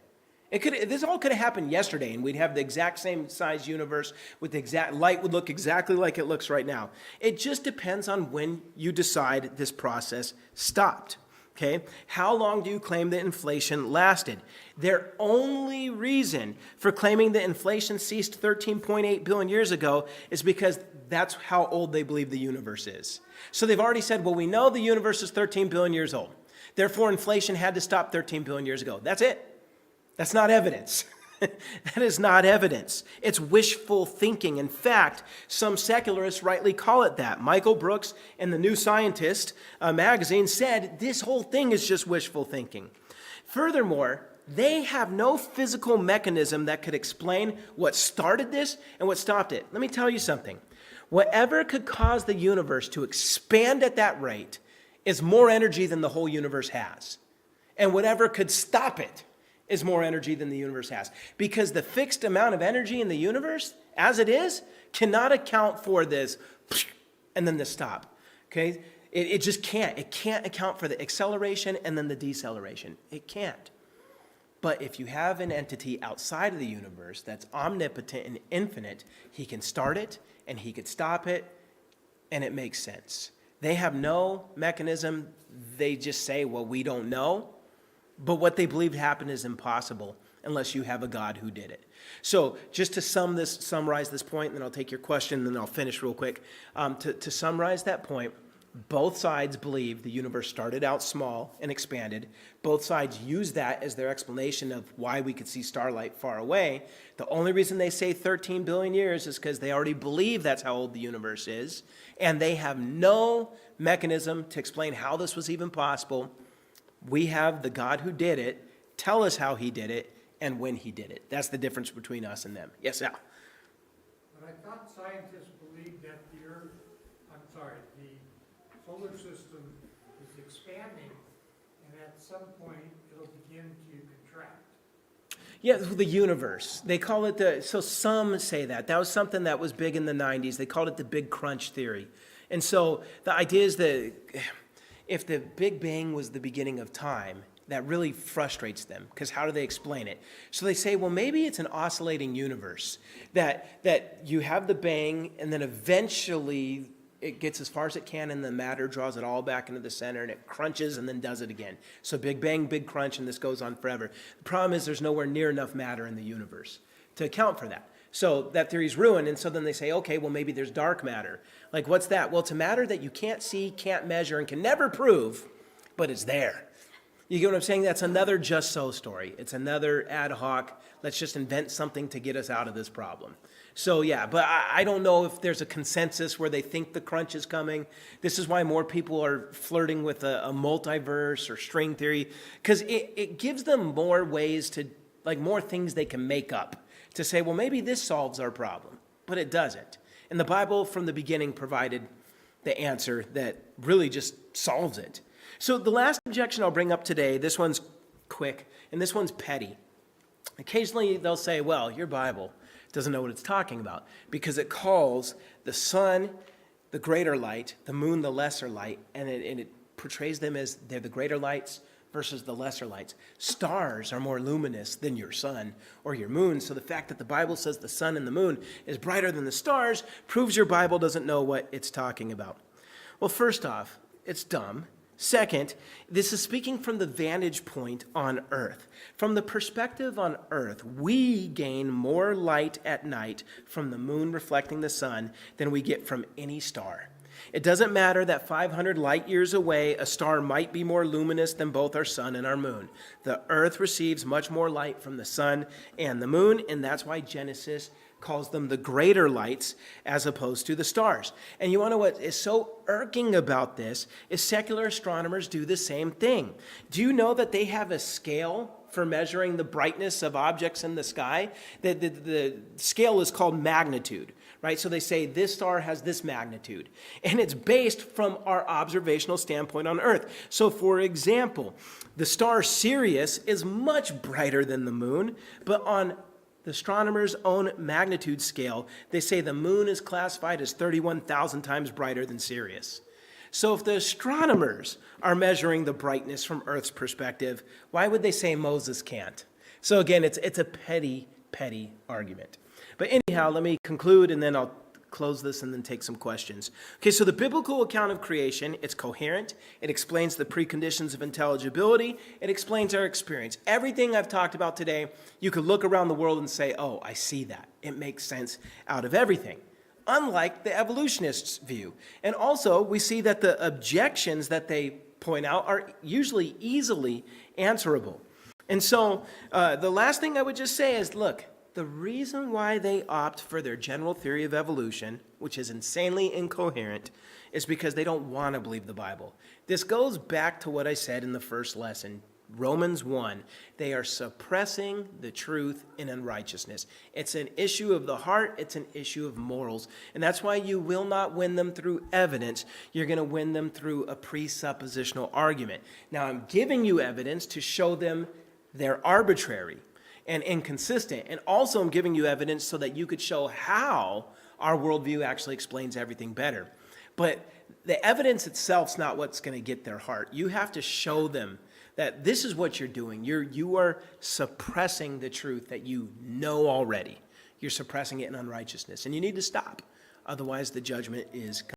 This all could have happened yesterday, and we'd have the exact same size universe with the exact light would look exactly like it looks right now. It just depends on when you decide this process stopped. Okay? How long do you claim that inflation lasted? Their only reason for claiming that inflation ceased 13.8 billion years ago is because that's how old they believe the universe is. So they've already said, well, we know the universe is 13 billion years old. Therefore, inflation had to stop 13 billion years ago. That's it. That's not evidence. That is not evidence. It's wishful thinking. In fact, some secularists rightly call it that. Michael Brooks in the New Scientist magazine said this whole thing is just wishful thinking. Furthermore, they have no physical mechanism that could explain what started this and what stopped it. Let me tell you something. Whatever could cause the universe to expand at that rate is more energy than the whole universe has. And whatever could stop it is more energy than the universe has. Because the fixed amount of energy in the universe, as it is, cannot account for this and then the stop. Okay? It just can't. It can't account for the acceleration and then the deceleration. It can't. But if you have an entity outside of the universe that's omnipotent and infinite, he can start it and he could stop it, and it makes sense. They have no mechanism. They just say, well, we don't know. But what they believed happened is impossible unless you have a God who did it. So just to summarize this point, and then I'll take your question, and then I'll finish real quick. To summarize that point, both sides believe the universe started out small and expanded. Both sides use that as their explanation of why we could see starlight far away. The only reason they say 13 billion years is because they already believe that's how old the universe is, and they have no mechanism to explain how this was even possible. We have the God who did it tell us how he did it and when he did it. That's the difference between us and them. Yes, Al? But I thought scientists believed that the solar system is expanding, and at some point it'll begin to contract. Yeah, the universe. They call it so some say that. That was something that was big in the 90s. They called it the Big Crunch theory. And so the idea is that if the Big Bang was the beginning of time, that really frustrates them, because how do they explain it? So they say, well, maybe it's an oscillating universe, that you have the bang, and then eventually it gets as far as it can, and the matter draws it all back into the center, and it crunches and then does it again. So big bang, big crunch, and this goes on forever. The problem is there's nowhere near enough matter in the universe to account for that. So that theory's ruined, and so then they say, okay, well, maybe there's dark matter. Like, what's that? Well, it's a matter that you can't see, can't measure, and can never prove, but it's there. You get what I'm saying? That's another just so story. It's another ad hoc, let's just invent something to get us out of this problem. So yeah, but I don't know if there's a consensus where they think the crunch is coming. This is why more people are flirting with a multiverse or string theory, because it gives them more ways to, like, more things they can make up to say, well, maybe this solves our problem, but it doesn't. And the Bible from the beginning provided the answer that really just solves it. So the last objection I'll bring up today, this one's quick, and this one's petty. Occasionally they'll say, well, your Bible doesn't know what it's talking about, because it calls the sun the greater light, the moon the lesser light, and it portrays them as they're the greater lights versus the lesser lights. Stars are more luminous than your sun or your moon, so the fact that the Bible says the sun and the moon is brighter than the stars proves your Bible doesn't know what it's talking about. Well, first off, it's dumb. Second, this is speaking from the vantage point on Earth. From the perspective on Earth, we gain more light at night from the moon reflecting the sun than we get from any star. It doesn't matter that 500 light years away, a star might be more luminous than both our sun and our moon. The Earth receives much more light from the sun and the moon, and that's why Genesis calls them the greater lights as opposed to the stars. And you want to know what is so irking about this is secular astronomers do the same thing. Do you know that they have a scale for measuring the brightness of objects in the sky? The scale is called magnitude, right? So they say this star has this magnitude, and it's based from our observational standpoint on Earth. So for example, the star Sirius is much brighter than the moon, but on the astronomers' own magnitude scale, they say the moon is classified as 31,000 times brighter than Sirius. So if the astronomers are measuring the brightness from Earth's perspective, why would they say Moses can't? So again, it's a petty argument. But anyhow, let me conclude, and then I'll close this and then take some questions. Okay, so the biblical account of creation, it's coherent. It explains the preconditions of intelligibility. It explains our experience. Everything I've talked about today, you could look around the world and say, oh, I see that. It makes sense out of everything, unlike the evolutionists' view. And also, we see that the objections that they point out are usually easily answerable. And so the last thing I would just say is, look, the reason why they opt for their general theory of evolution, which is insanely incoherent, is because they don't want to believe the Bible. This goes back to what I said in the first lesson, Romans 1. They are suppressing the truth in unrighteousness. It's an issue of the heart. It's an issue of morals. And that's why you will not win them through evidence. You're going to win them through a presuppositional argument. Now, I'm giving you evidence to show them they're arbitrary and inconsistent. And also I'm giving you evidence so that you could show how our worldview actually explains everything better. But the evidence itself is not what's going to get their heart. You have to show them that this is what you're doing. You are suppressing the truth that you know already. You're suppressing it in unrighteousness. And you need to stop. Otherwise, the judgment is